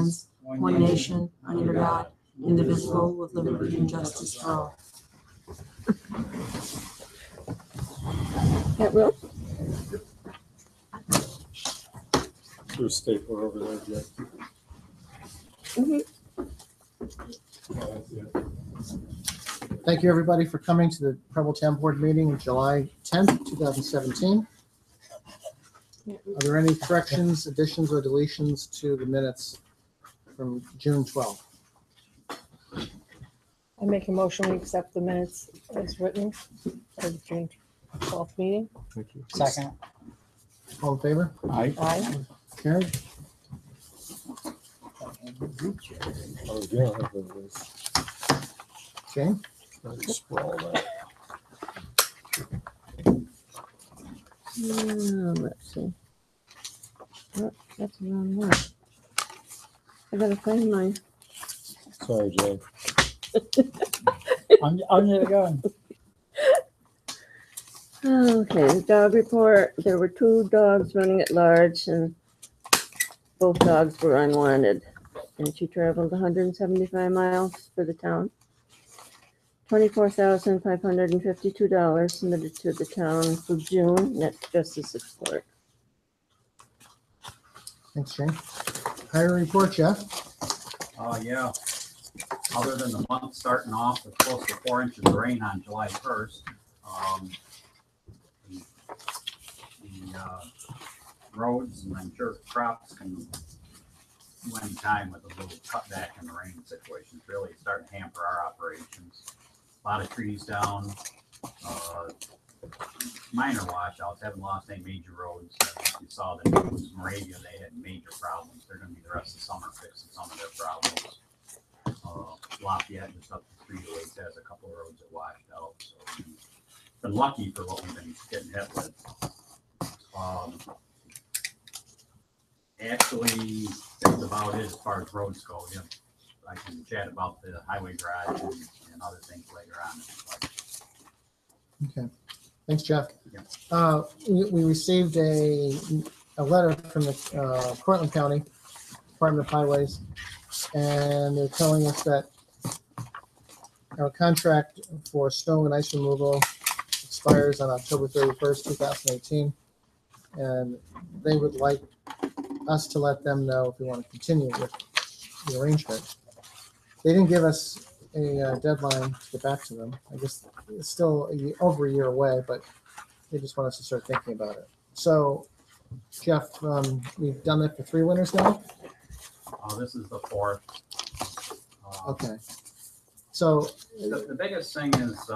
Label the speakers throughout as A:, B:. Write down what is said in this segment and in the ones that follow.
A: hands, one nation, under God, indivisible, with liberty and justice for all.
B: That will.
C: There's a stapler over there, Jack.
B: Mhm.
D: Thank you, everybody, for coming to the Preble Town Board meeting on July 10th, 2017. Are there any corrections, additions, or deletions to the minutes from June 12th?
B: I make a motion, we accept the minutes as written for the June 12th meeting.
C: Thank you.
E: Second.
D: All in favor?
E: Aye.
B: Aye.
D: Carried.
C: Oh, yeah, I have those.
D: Jane?
C: I can sprawl that.
B: Let's see. Oh, that's the wrong one. I gotta find mine.
C: Sorry, Jay.
E: Under the gun.
B: Okay, the dog report. There were 2 dogs running at large, and both dogs were unwanted. And she traveled 175 miles for the town. $24,552 submitted to the town for June. That's justice support.
D: Thanks, Jane. Hiring report, Jeff?
F: Yeah, other than the month starting off with close to 4 inches of rain on July 1st, the roads and I'm sure crops can do any time with a little cutback in the rain situation. It's really starting to hamper our operations. A lot of trees down, minor washouts, haven't lost any major roads. You saw that in Moravia, they had major problems. They're going to be the rest of the summer fixing some of their problems. Lafayette, just up the street away, has a couple of roads that washed out. So we've been lucky for what we've been getting hit with. Actually, that's about it as far as roads go. Yeah, I can chat about the highway garage and other things later on.
D: Okay. Thanks, Jeff.
F: Yeah.
D: We received a letter from the Cortland County Department of Highways, and they're telling us that our contract for snow and ice removal expires on October 31st, 2018, and they would like us to let them know if we want to continue with the arrangement. They didn't give us a deadline to get back to them. I guess it's still over a year away, but they just want us to start thinking about it. So, Jeff, we've done it for 3 winters now?
F: This is the 4th.
D: Okay. So,
F: The biggest thing is,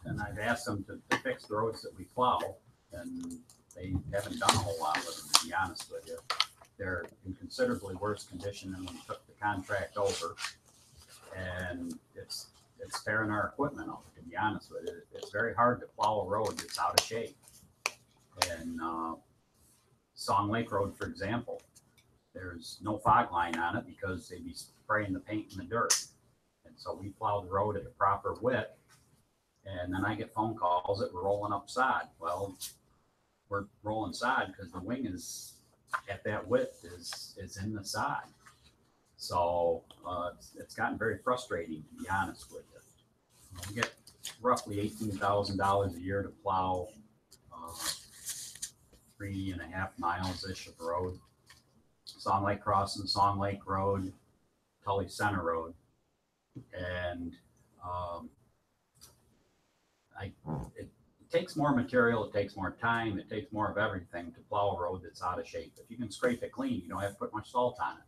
F: and I've asked them to fix the roads that we plow, and they haven't done a whole lot with them, to be honest with you. They're in considerably worse condition than when we took the contract over. And it's tearing our equipment off, to be honest with you. It's very hard to plow a road that's out of shape. And Song Lake Road, for example, there's no fog line on it because they'd be spraying the paint in the dirt. And so we plow the road at the proper width. And then I get phone calls that we're rolling up sod. Well, we're rolling sod because the wing is at that width is in the sod. So it's gotten very frustrating, to be honest with you. We get roughly $18,000 a year to plow 3.5 miles-ish of road. Song Lake Crossing, Song Lake Road, Tully Center Road. And it takes more material, it takes more time, it takes more of everything to plow a road that's out of shape. If you can scrape it clean, you don't have to put much salt on it.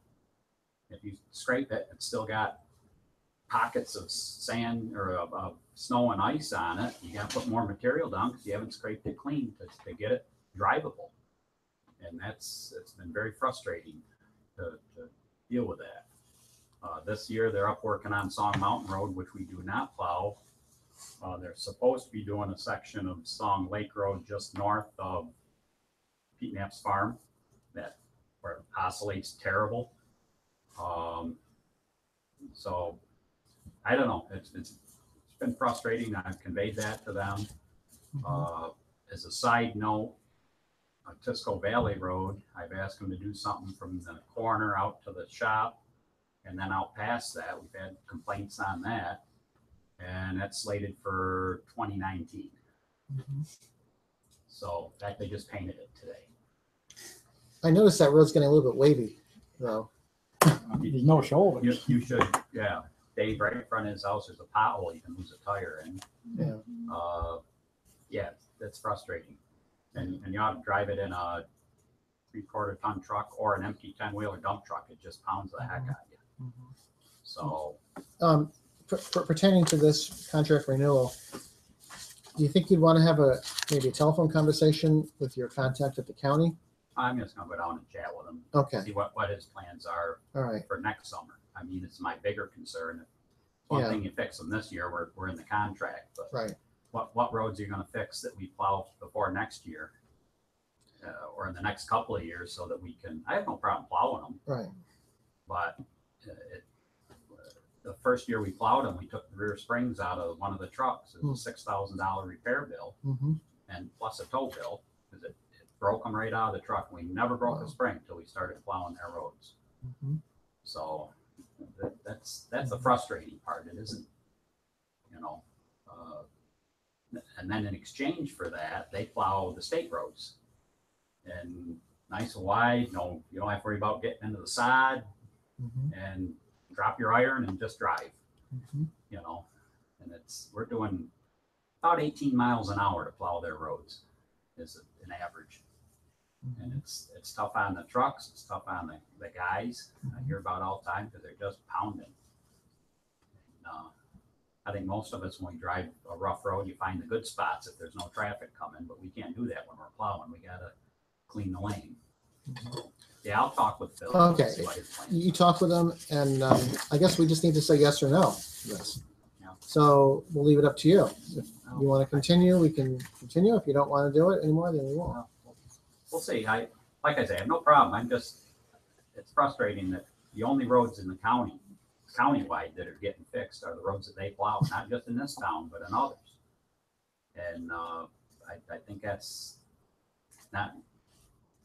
F: If you scrape it, it's still got pockets of sand or of snow and ice on it. You got to put more material down because you haven't scraped it clean to get it drivable. And it's been very frustrating to deal with that. This year they're up working on Song Mountain Road, which we do not plow. They're supposed to be doing a section of Song Lake Road just north of Pete Knapp's farm, where it oscillates terrible. So I don't know. It's been frustrating. I've conveyed that to them. As a side note, Tisco Valley Road, I've asked them to do something from the corner out to the shop. And then out past that, we've had complaints on that. And that's slated for 2019. So in fact, they just painted it today.
D: I noticed that road's getting a little bit wavy, though.
E: There's no shoulder.
F: You should, yeah. Dave, right in front of his house, there's a pothole you can lose a tire in.
D: Yeah.
F: Yeah, that's frustrating. And you ought to drive it in a 3/4 ton truck or an empty 10-wheeler dump truck. It just pounds the heck out of you. So,
D: Pertaining to this contract renewal, do you think you'd want to have maybe a telephone conversation with your contact at the county?
F: I'm just gonna go down and chat with him.
D: Okay.
F: See what his plans are
D: All right.
F: for next summer. I mean, it's my bigger concern. One thing you fix them this year, we're in the contract, but
D: Right.
F: what roads are you gonna fix that we plow before next year? Or in the next couple of years so that we can, I have no problem plowing them,
D: Right.
F: but the first year we plowed them, we took the rear springs out of one of the trucks. It was a $6,000 repair bill
D: Mm-hmm.
F: and plus a tow bill because it broke them right out of the truck. We never broke
D: Wow.
F: the spring until we started plowing their roads.
D: Mm-hmm.
F: So that's the frustrating part. It isn't, and then in exchange for that, they plow the state roads and nice and wide. You don't have to worry about getting into the sod
D: Mm-hmm.
F: and drop your iron and just drive,
D: Mm-hmm.
F: and we're doing about 18 miles an hour to plow their roads is an average. And it's tough on the trucks. It's tough on the guys. I hear about all the time because they're just pounding. And, I think most of us, when we drive a rough road, you find the good spots if there's no traffic coming, but we can't do that when we're plowing. We got to clean the lane. So, yeah, I'll talk with Phil.
D: Okay.
F: And see what his plans
D: You talk with them, and I guess we just need to say yes or no. Yes.
F: Yeah.
D: So we'll leave it up to you. If
F: are.
D: you want to continue, we can continue. If you don't want to do it anymore, then we won't.
F: Well, we'll see. Like I say, I have no problem. It's frustrating that the only roads in the countywide that are getting fixed are the roads that they plow, not just in this town, but in others. And I think that's not,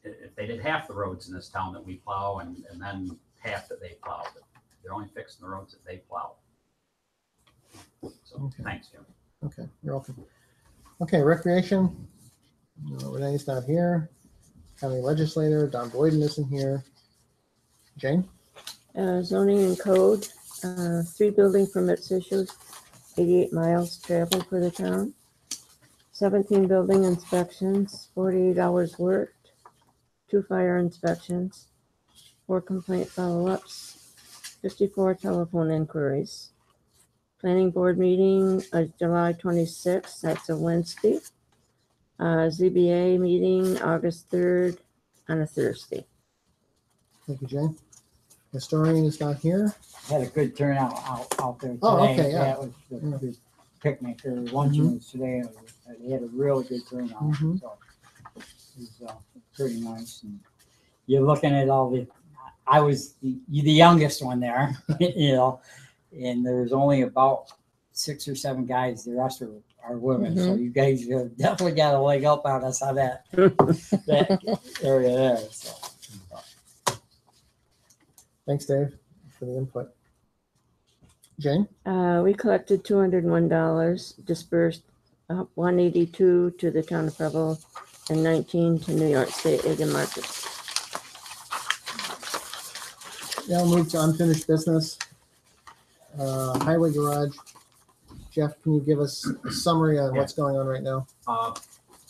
F: if they did half the roads in this town that we plow and then half that they plow, but they're only fixing the roads that they plow. So
D: Okay.
F: thanks, Jim.
D: Okay, you're welcome. Okay, recreation. No, Renee's not here. County legislator, Don Boyden isn't here. Jane?
B: Zoning and code, 3 building permits issued, 88 miles traveled for the town, 17 building inspections, 48 hours worked, 2 fire inspections, 4 complaint follow-ups, 54 telephone inquiries. Planning board meeting, July 26th, that's a Wednesday. ZBA meeting, August 3rd, on a Thursday.
D: Thank you, Jane. Historian is not here.
E: Had a good turnout out there today.
D: Oh, okay, yeah.
E: It was the picnic or luncheon was today. They had a really good turnout.
D: Mhm.
E: So it was pretty nice. And you're looking at I was the youngest one there, and there was only about 6 or 7 guys. The rest are women. So you guys have definitely got a leg up on us on that area there. So.
D: Thanks, Dave, for the input. Jane?
B: We collected $201, dispersed $182 to the town of Preble and $19 to New York State Egg and Market.
D: Now we'll move to unfinished business. Highway garage. Jeff, can you give us a summary on what's going on right now?
F: I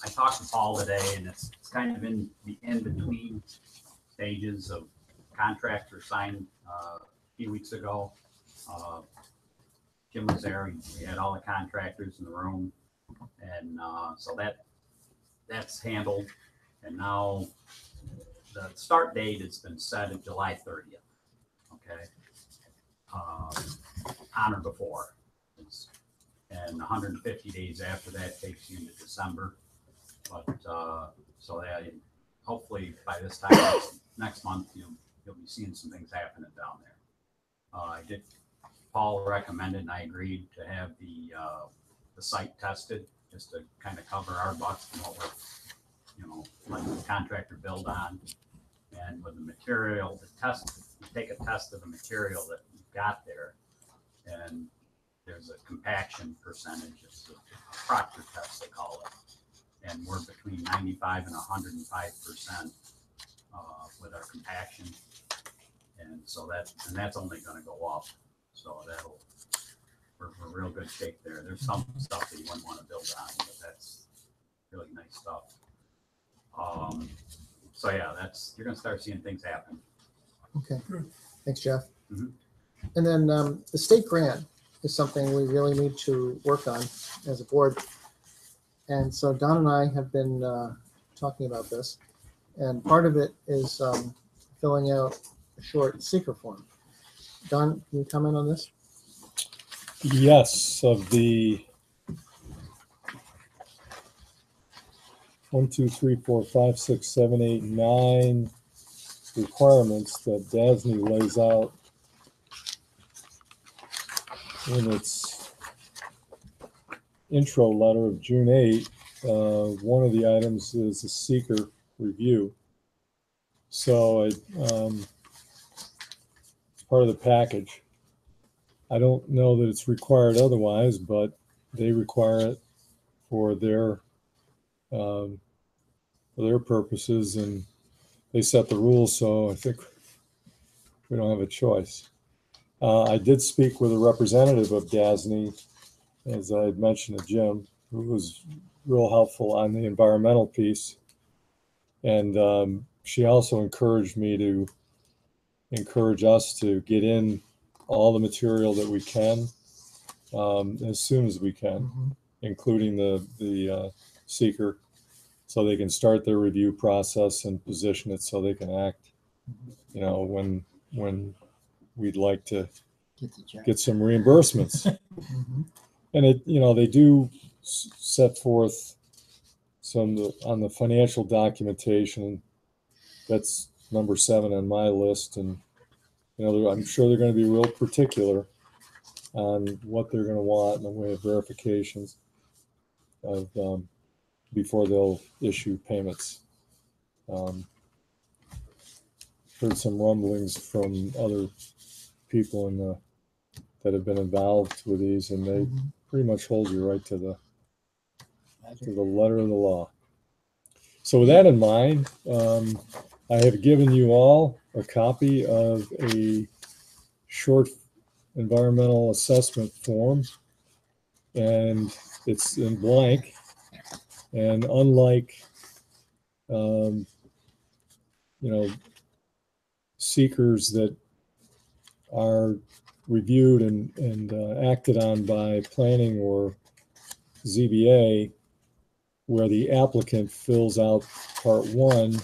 F: talked to Paul today, and it's kind of in the in-between stages of contracts were signed a few weeks ago. Jim was there, and we had all the contractors in the room, and so that's handled. And now the start date has been set at July 30th. Okay, on or before. And 150 days after that takes you into December. But so that hopefully by this time next month you'll be seeing some things happening down there. Paul recommended and I agreed to have the site tested just to kind of cover our butts and what let the contractor build on. And with the material, the test, you take a test of the material that you've got there, and there's a compaction percentage. It's a Proctor test, they call it. And we're between 95 and 105% with our compaction. And so that's only going to go up. So we're real good shape there. There's some stuff that you wouldn't want to build on, but that's really nice stuff. So yeah, you're going to start seeing things happen.
D: Okay, thanks, Jeff.
F: Mhm.
D: And then the state grant is something we really need to work on as a board. And so Don and I have been talking about this, and part of it is filling out a short seeker form. Don, can you comment on this?
C: Yes, of the 1, 2, 3, 4, 5, 6, 7, 8, 9 requirements that DASNY lays out in its intro letter of June 8, one of the items is a seeker review. So it's part of the package. I don't know that it's required otherwise, but they require it for their purposes, and they set the rules. So I think we don't have a choice. I did speak with a representative of DASNY, as I had mentioned to Jim, who was real helpful on the environmental piece. And she also encouraged me to encourage us to get in all the material that we can as soon as we can, including the seeker, so they can start their review process and position it so they can act, when we'd like to get some reimbursements. And they do set forth some on the financial documentation. That's number 7 on my list, and I'm sure they're going to be real particular on what they're going to want in the way of verifications of before they'll issue payments. Heard some rumblings from other people that have been involved with these, and they pretty much hold you right to the letter of the law. So with that in mind, I have given you all a copy of a short environmental assessment form, and it's in blank. And unlike, seekers that are reviewed and acted on by planning or ZBA, where the applicant fills out part 1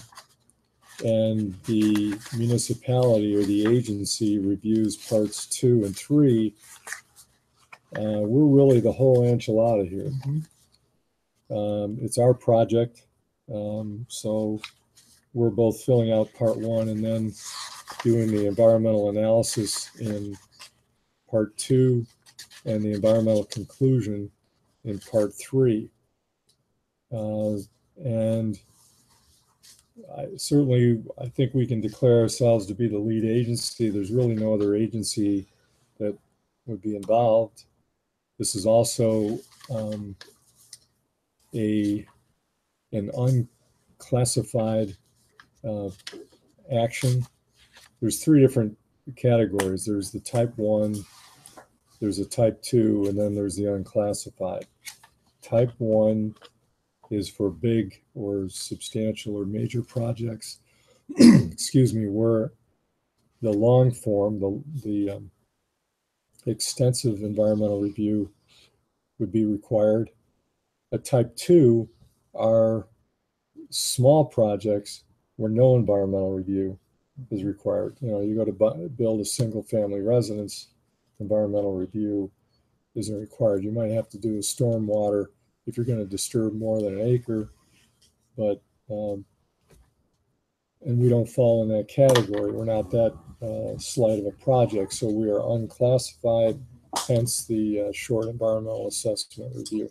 C: and the municipality or the agency reviews parts 2 and 3, we're really the whole enchilada here. It's our project, so we're both filling out part 1 and then doing the environmental analysis in part 2 and the environmental conclusion in part 3. And I think we can declare ourselves to be the lead agency. There's really no other agency that would be involved. This is also an unclassified action. There's 3 different categories. There's the type 1, there's a type 2, and then there's the unclassified. Type 1 is for big or substantial or major projects, excuse me, where the long form, the extensive environmental review would be required. A type 2 are small projects where no environmental review is required. You go to build a single family residence, environmental review isn't required. You might have to do a stormwater if you're going to disturb more than an acre, but and we don't fall in that category. We're not that slight of a project, so we are unclassified, hence the short environmental assessment review.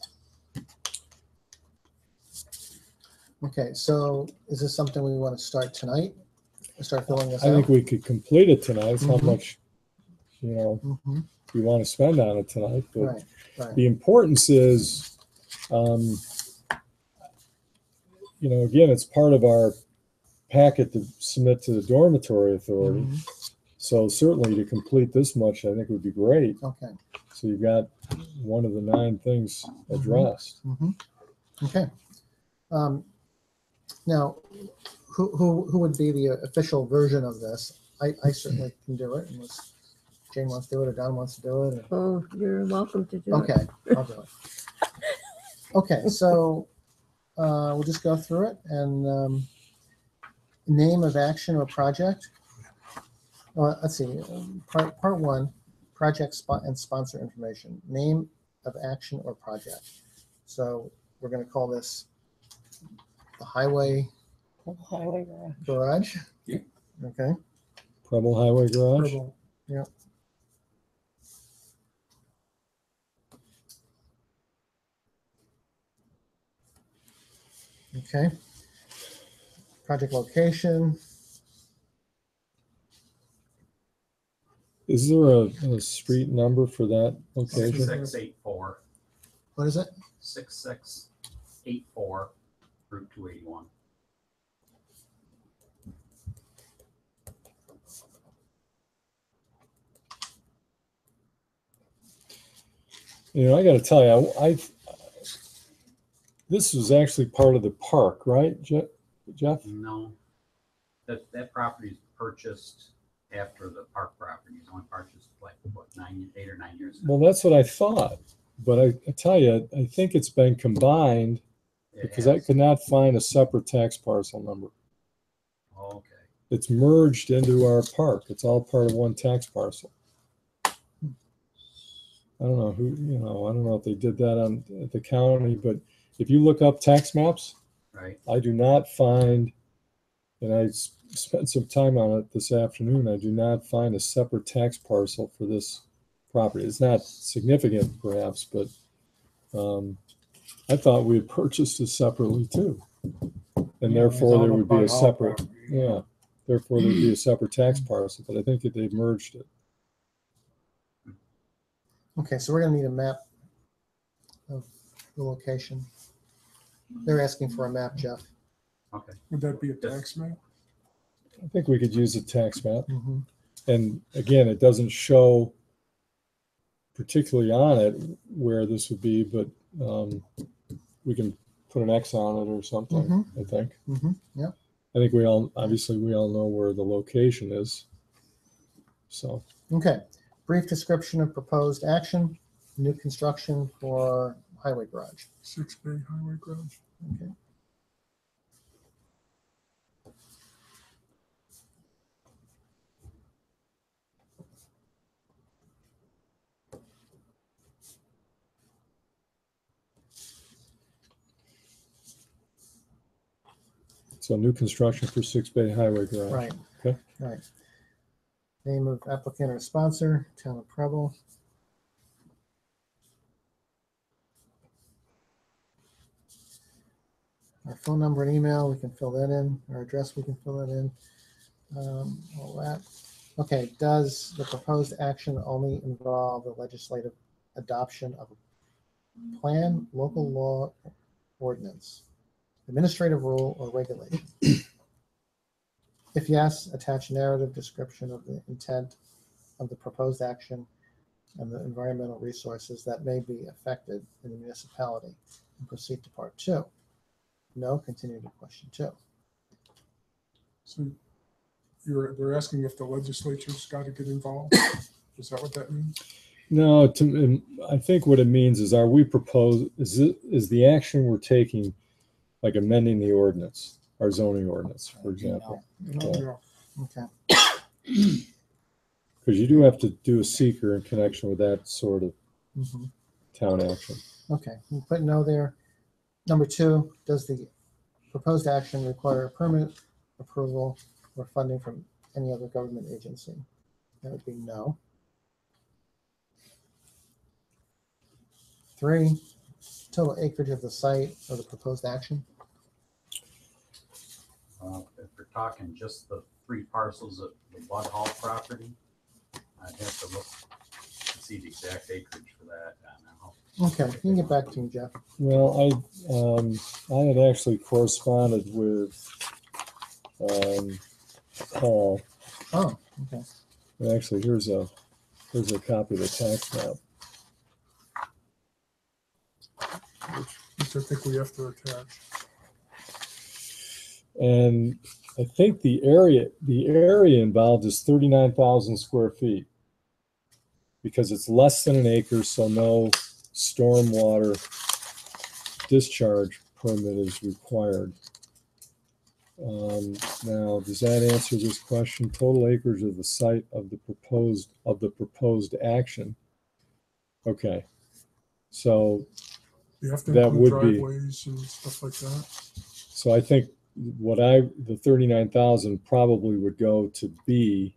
D: Okay, so is this something we want to start tonight? Start filling this
C: I
D: out?
C: think we could complete it tonight. It's how
D: Mhm.
C: much, you know,
D: Mhm.
C: you want to spend on it tonight. But
D: Right, right.
C: the importance is, you know, again, it's part of our packet to submit to the dormitory authority.
D: Mhm.
C: So certainly to complete this much, I think would be great.
D: Okay.
C: So you got one of the 9 things addressed.
D: Mhm. Okay. Now, who would be the official version of this? I certainly can do it unless Jane wants to do it or Don wants to do it.
B: Oh, you're welcome to do it.
D: Okay, I'll do it. Okay, so we'll just go through it and name of action or project. Let's see. Part 1, project spot and sponsor information. Name of action or project. So we're going to call this the Highway
B: Highway garage.
D: Garage.
F: Yeah.
D: Okay.
C: Preble Highway Garage.
D: Preble. Yeah. Okay. Project location.
C: Is there a street number for that location?
F: 6684,
D: What is it?
F: 6684, Route 281.
C: You know, I got to tell you, this was actually part of the park, right, Jeff?
F: No, that property is purchased after the park property is only purchased like, what, 8 or 9 years ago.
C: Well, that's what I thought. But I tell you, I think it's been combined
F: It
C: because I
F: has.
C: could not find a separate tax parcel number.
F: Okay.
C: It's merged into our park. It's all part of one tax parcel. I don't know who, you know, I don't know if they did that at the county, but if you look up tax maps,
F: Right.
C: I do not find, and I spent some time on it this afternoon, I do not find a separate tax parcel for this property. It's not significant perhaps, but I thought we had purchased it separately too. And therefore there would be a separate, yeah, therefore there'd be a separate tax parcel, but I think that they've merged it.
D: Okay, so we're going to need a map of the location. They're asking for a map, Jeff.
F: Okay.
G: Would that be a tax map?
C: I think we could use a tax map.
D: Mm-hmm.
C: And again, it doesn't show particularly on it where this would be, but we can put an X on it or something, I think.
D: Mm-hmm. Yep.
C: I think we all know where the location is. So,
D: Okay. Brief description of proposed action. New construction for highway garage.
G: 6 Bay Highway Garage.
D: Okay.
C: so new construction for 6 Bay Highway Garage.
D: Right.
C: Okay.
D: Right. Name of applicant or sponsor, Town of Preble. Our phone number and email, we can fill that in. Our address, we can fill that in. All that. Okay, does the proposed action only involve the legislative adoption of a plan, local law, ordinance, administrative rule, or regulation? If yes, attach narrative description of the intent of the proposed action and the environmental resources that may be affected in the municipality, and proceed to part 2. No, continue to question 2.
G: So they're asking if the legislature's got to get involved. Is that what that means?
C: No, I think what it means is, is the action we're taking like amending the ordinance, our zoning ordinance, for example?
G: No.
D: Okay.
C: Because you do have to do a seeker in connection with that sort of
D: Mhm.
C: town action.
D: Okay, we'll put no there. Number 2, does the proposed action require permit approval or funding from any other government agency? That would be no. 3, total acreage of the site of the proposed action.
F: If we're talking just the 3 parcels of the Bud Hall property, I'd have to look to see the exact acreage for that now.
D: Okay, you can get back to me, Jeff.
C: Well, I had actually corresponded with Paul.
D: Oh, okay.
C: And actually, here's a copy of the tax map.
G: Which I think we have to attach.
C: And I think the area involved is 39,000 square feet, because it's less than an acre, so no stormwater discharge permit is required. Now, does that answer this question? Total acreage of the site of the proposed action. Okay, so
G: You have to
C: That
G: include
C: would be-
G: driveways and stuff like that.
C: so I think the 39,000 probably would go to B,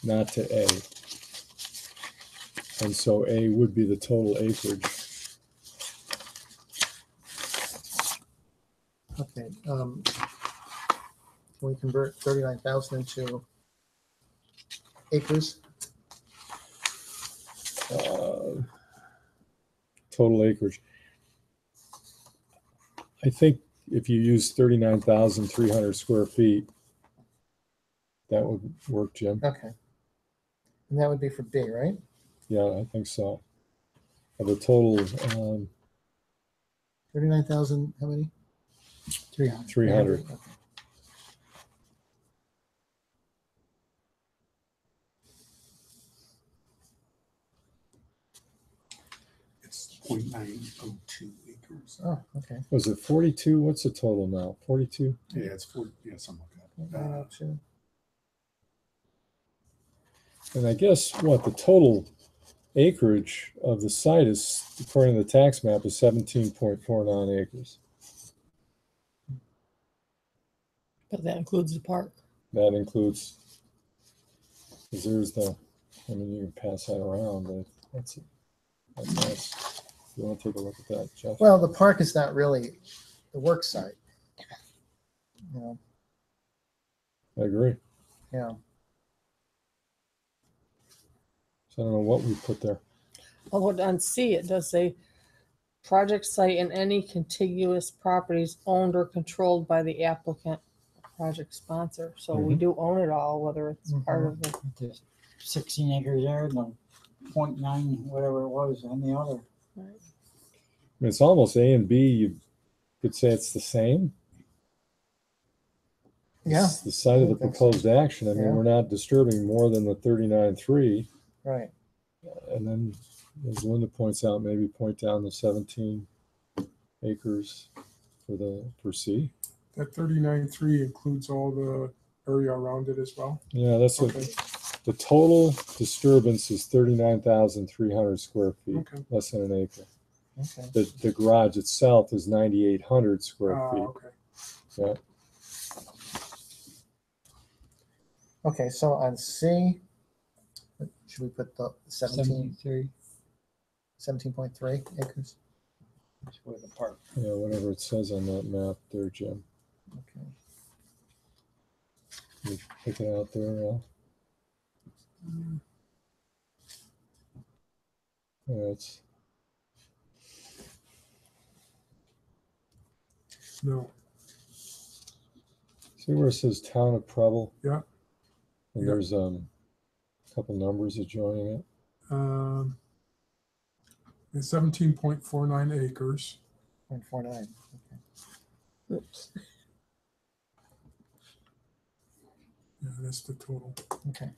C: not to A. And so A would be the total acreage.
D: Okay. Can we convert 39,000 into acres?
C: Total acreage. I think if you use 39,300 square feet, that would work, Jim.
D: Okay. And that would be for B, right?
C: Yeah, I think so. The total
D: 39,000, how many?
E: 300.
C: 300.
D: Okay.
H: It's 0.902 acres.
D: Oh, okay.
C: Was it 42? What's the total now? 42?
H: Yeah, it's 40, yeah, something like that.
D: 902.
C: And I guess what the total acreage of the site is, according to the tax map, is 17.49 acres.
A: But that includes the park.
C: That includes, because there's the, I mean, you can pass that around, but that's nice. You want to take a look at that, Jeff?
D: Well, the park is not really the work site. You know,
C: I agree.
D: yeah.
C: So I don't know what we put there.
A: Although on C, it does say project site and any contiguous properties owned or controlled by the applicant project sponsor. So we do own it all, whether it's part of the.
E: There's 16 acres there, the 0.9, whatever it was, on the other.
C: I mean, it's almost A and B. You could say it's the same.
D: Yeah,
C: It's the site of the
D: I think so.
C: proposed action. I mean,
D: Yeah.
C: we're not disturbing more than the 39.3.
D: right.
C: And then, as Linda points out, maybe point down the 17 acres for C.
G: That 39.3 includes all the area around it as well.
C: Yeah, that's what
G: Okay.
C: the total disturbance is 39,300 square feet,
G: Okay.
C: less than an acre.
D: Okay.
C: The garage itself is 9,800 square feet.
G: Okay.
C: Yeah.
D: Okay, so on C, should we put the
E: 73.
D: 17.3 acres?
E: That's where the park.
C: Yeah, whatever it says on that map there, Jim.
D: Okay.
C: You pick it out there, Al. Yeah, it's
G: No.
C: see where it says town of Preble?
G: Yeah.
C: And
G: Yeah.
C: there's a couple numbers adjoining it.
G: It's 17.49 acres.
D: 0.49.
A: Oops.
G: Yeah, that's the total.
D: Okay.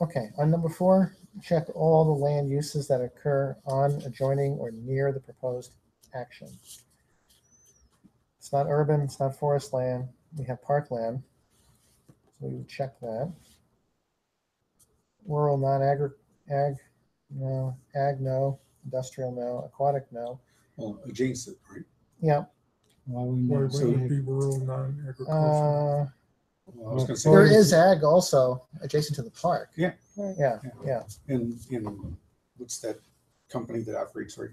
D: Okay, on number 4, check all the land uses that occur on, adjoining, or near the proposed action. It's not urban, it's not forest land. We have parkland. So we would check that. Rural, ag, no. Ag, no. Industrial, no. Aquatic, no.
H: Well, adjacent, right?
D: Yeah.
E: Why wouldn't
G: Why
E: that
G: would it
E: say-
G: be rural, non-agricultural?
H: Well, I was gonna say.
D: There is ag also adjacent to the park.
H: Yeah.
D: Yeah,
H: In what's that company that operates right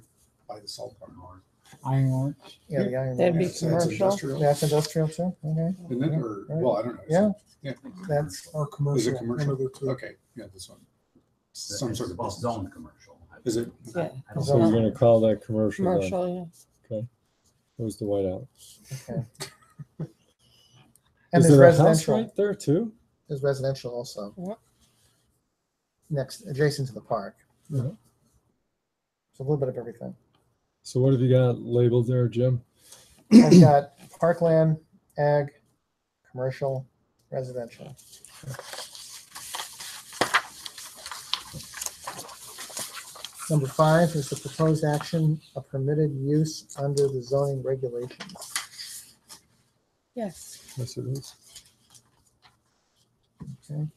H: by the salt barn?
E: Ironworks.
D: Yeah, the iron.
A: That'd be
H: That's
A: commercial.
H: industrial,
D: That's industrial too, okay,
H: isn't it? Or,
D: Right.
H: well, I don't know.
D: Yeah.
H: Yeah.
D: that's,
G: Or commercial, one
H: commercial?
G: of the two.
H: Okay, yeah, this one. Some sort of
F: Well,
H: business.
F: zoned commercial.
H: Is it?
A: Yeah.
F: I don't
C: So
F: know.
C: you're gonna call that commercial then?
A: Commercial, yeah.
C: Where's the whiteout?
D: okay. And
C: Is
D: there's
C: there a house
D: residential,
C: right there too?
D: there's residential also.
A: What?
D: Next, adjacent to the park.
C: Mhm.
D: So a little bit of everything.
C: So what have you got labeled there, Jim?
D: I've got parkland, ag, commercial, residential. Number 5 is the proposed action, a permitted use under the zoning regulations.
A: Yes.
C: Yes, it is.
D: Okay.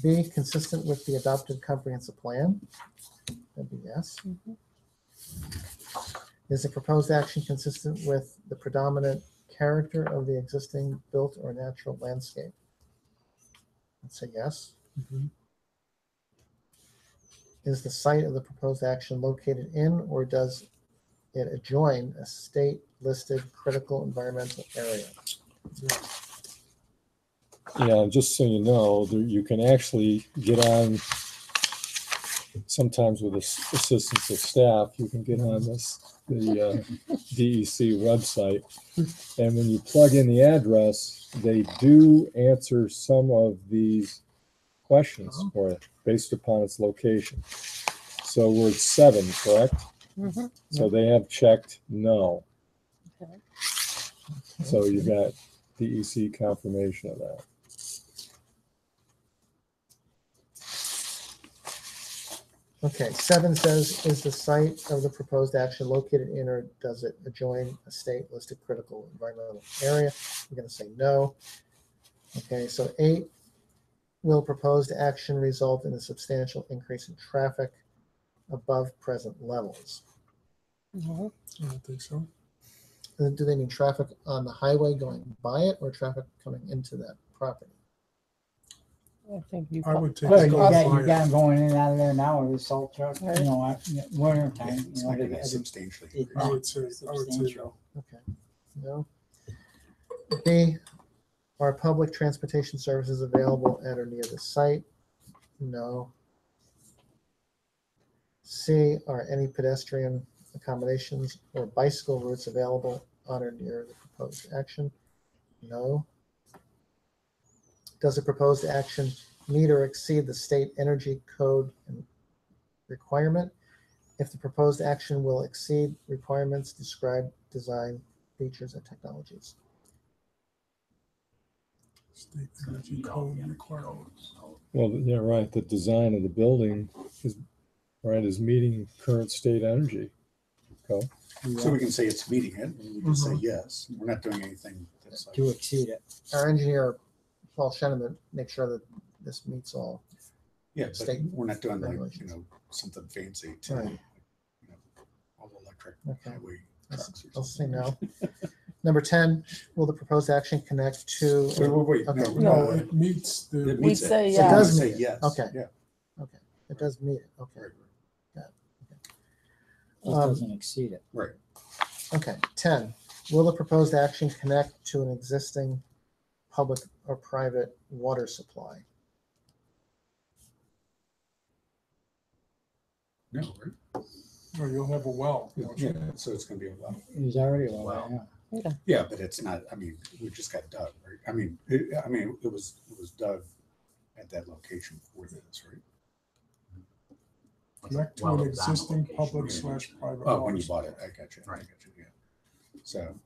D: B, consistent with the adopted comprehensive plan. That'd be yes.
A: Mhm.
D: Is the proposed action consistent with the predominant character of the existing built or natural landscape? Let's say yes. Is the site of the proposed action located in or does it adjoin a state-listed critical environmental area?
C: Yeah, just so you know, there, you can actually get on, sometimes with the assistance of staff, you can get on the DEC website. And when you plug in the address, they do answer some of these questions for you based upon its location. So word 7, correct?
A: Mhm.
C: So they have checked no.
A: Okay.
C: So you got DEC confirmation of that.
D: Okay, 7 says, is the site of the proposed action located in or does it adjoin a state-listed critical environmental area? We're gonna say no. Okay, so 8, will proposed action result in a substantial increase in traffic above present levels?
A: No.
G: I don't think so.
D: Do they mean traffic on the highway going by it or traffic coming into that property?
A: I think you.
G: I would take
E: Well,
G: it
E: you
G: go
E: got,
G: by
E: you
G: it.
E: got them going in and out of there now with a salt truck,
A: Right.
E: you know, winter
H: Yeah,
E: time,
H: it's
E: you know,
H: not gonna be
E: every-
H: substantially.
E: it-
G: I would say
E: substantial.
G: no.
D: Okay, no. B, are public transportation services available at or near the site? No. C, are any pedestrian accommodations or bicycle routes available on or near the proposed action? No. Does the proposed action meet or exceed the state energy code and requirement? If the proposed action will exceed requirements, describe design features and technologies.
G: State energy
F: Meet all
G: code
F: the energy
G: requirements.
F: codes, so
C: Well, yeah, right. The design of the building is, right, is meeting current state energy code.
H: So we can say it's meeting it, and we can say
D: Mhm.
H: yes. We're not doing anything that's like.
E: To exceed it.
D: Our engineer, Paul Sheneman, makes sure that this meets all.
H: Yeah, but
D: State
H: we're not doing like,
D: regulations.
H: something fancy to,
D: Right.
H: all electric
D: Okay.
H: highway
D: I'll
H: trucks or
D: I'll say
H: something.
D: no. Number 10, will the proposed action connect to?
H: Wait,
D: Okay.
G: No,
H: no.
G: it meets
H: It
G: the,
H: meets
A: We'd say
H: it.
A: yes.
H: It
D: It does
H: does say
D: meet it.
H: yes.
D: Okay.
H: Yeah.
D: Okay, it does meet it, okay.
H: Right,
E: Just
D: Um,
E: doesn't exceed it.
H: right.
D: Okay, 10, will the proposed action connect to an existing public or private water supply?
H: No, right?
G: no, you'll have a well. won't you?
H: Yeah, so it's gonna be a lot.
E: It was already a
F: Wow.
E: while, yeah.
H: Yeah, but it's not, I mean, we just got dug, right? It was dug at that location for this, right?
G: Connect to
F: Well,
G: an
F: it was on the
G: existing
F: location
G: public
F: when you
G: /
F: mentioned it.
G: private.
H: Oh, when
G: water
H: you bought it,
G: supply.
H: I got you,
F: Right.
H: yeah. So,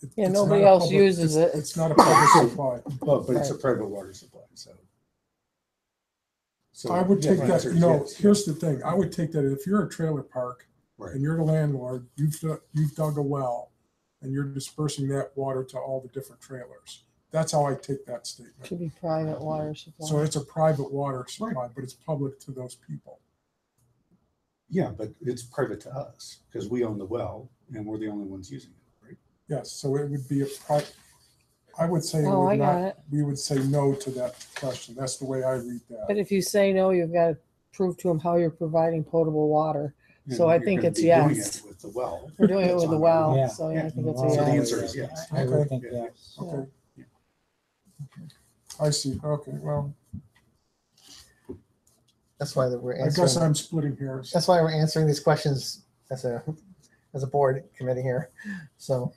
G: It-
A: Yeah,
G: it's
A: nobody
G: not a
A: else
G: public-
A: uses
G: it's-
A: it.
G: It's not a public supply.
H: well, but it's a
A: Right.
H: private water supply, so. So,
G: I would
H: yeah,
G: take
H: the
G: that,
H: answer
G: you
H: is
G: know,
H: yes.
G: here's the thing, I would take that, if you're a trailer park
H: Right,
G: and you're the landlord, you've dug a well and you're dispersing that water to all the different trailers. That's how I take that statement.
A: Should be private water supply.
G: So it's a private water supply, but it's public to those people.
H: yeah, but it's private to us, because we own the well, and we're the only ones using it, right?
G: Yes, so it would be I would say,
A: Oh, I got it.
G: we would say no to that question. That's the way I read
A: But
G: that.
A: if you say no, you've got to prove to them how you're providing potable water. So I
H: You're
A: think
H: gonna
A: it's
H: be doing
A: yes.
H: it With the well.
A: We're doing it
H: It's
A: with the
H: on
A: well,
E: Yeah.
A: so yeah, I think it's a
E: Well,
H: So the
A: yes.
H: answer is yes.
E: I would think
H: Yeah.
E: yes.
G: Okay.
H: Yeah.
G: I see. Okay, well,
D: That's why that we're
G: I guess
D: answering.
G: I'm splitting hairs.
D: That's why we're answering these questions as a board committee here. So,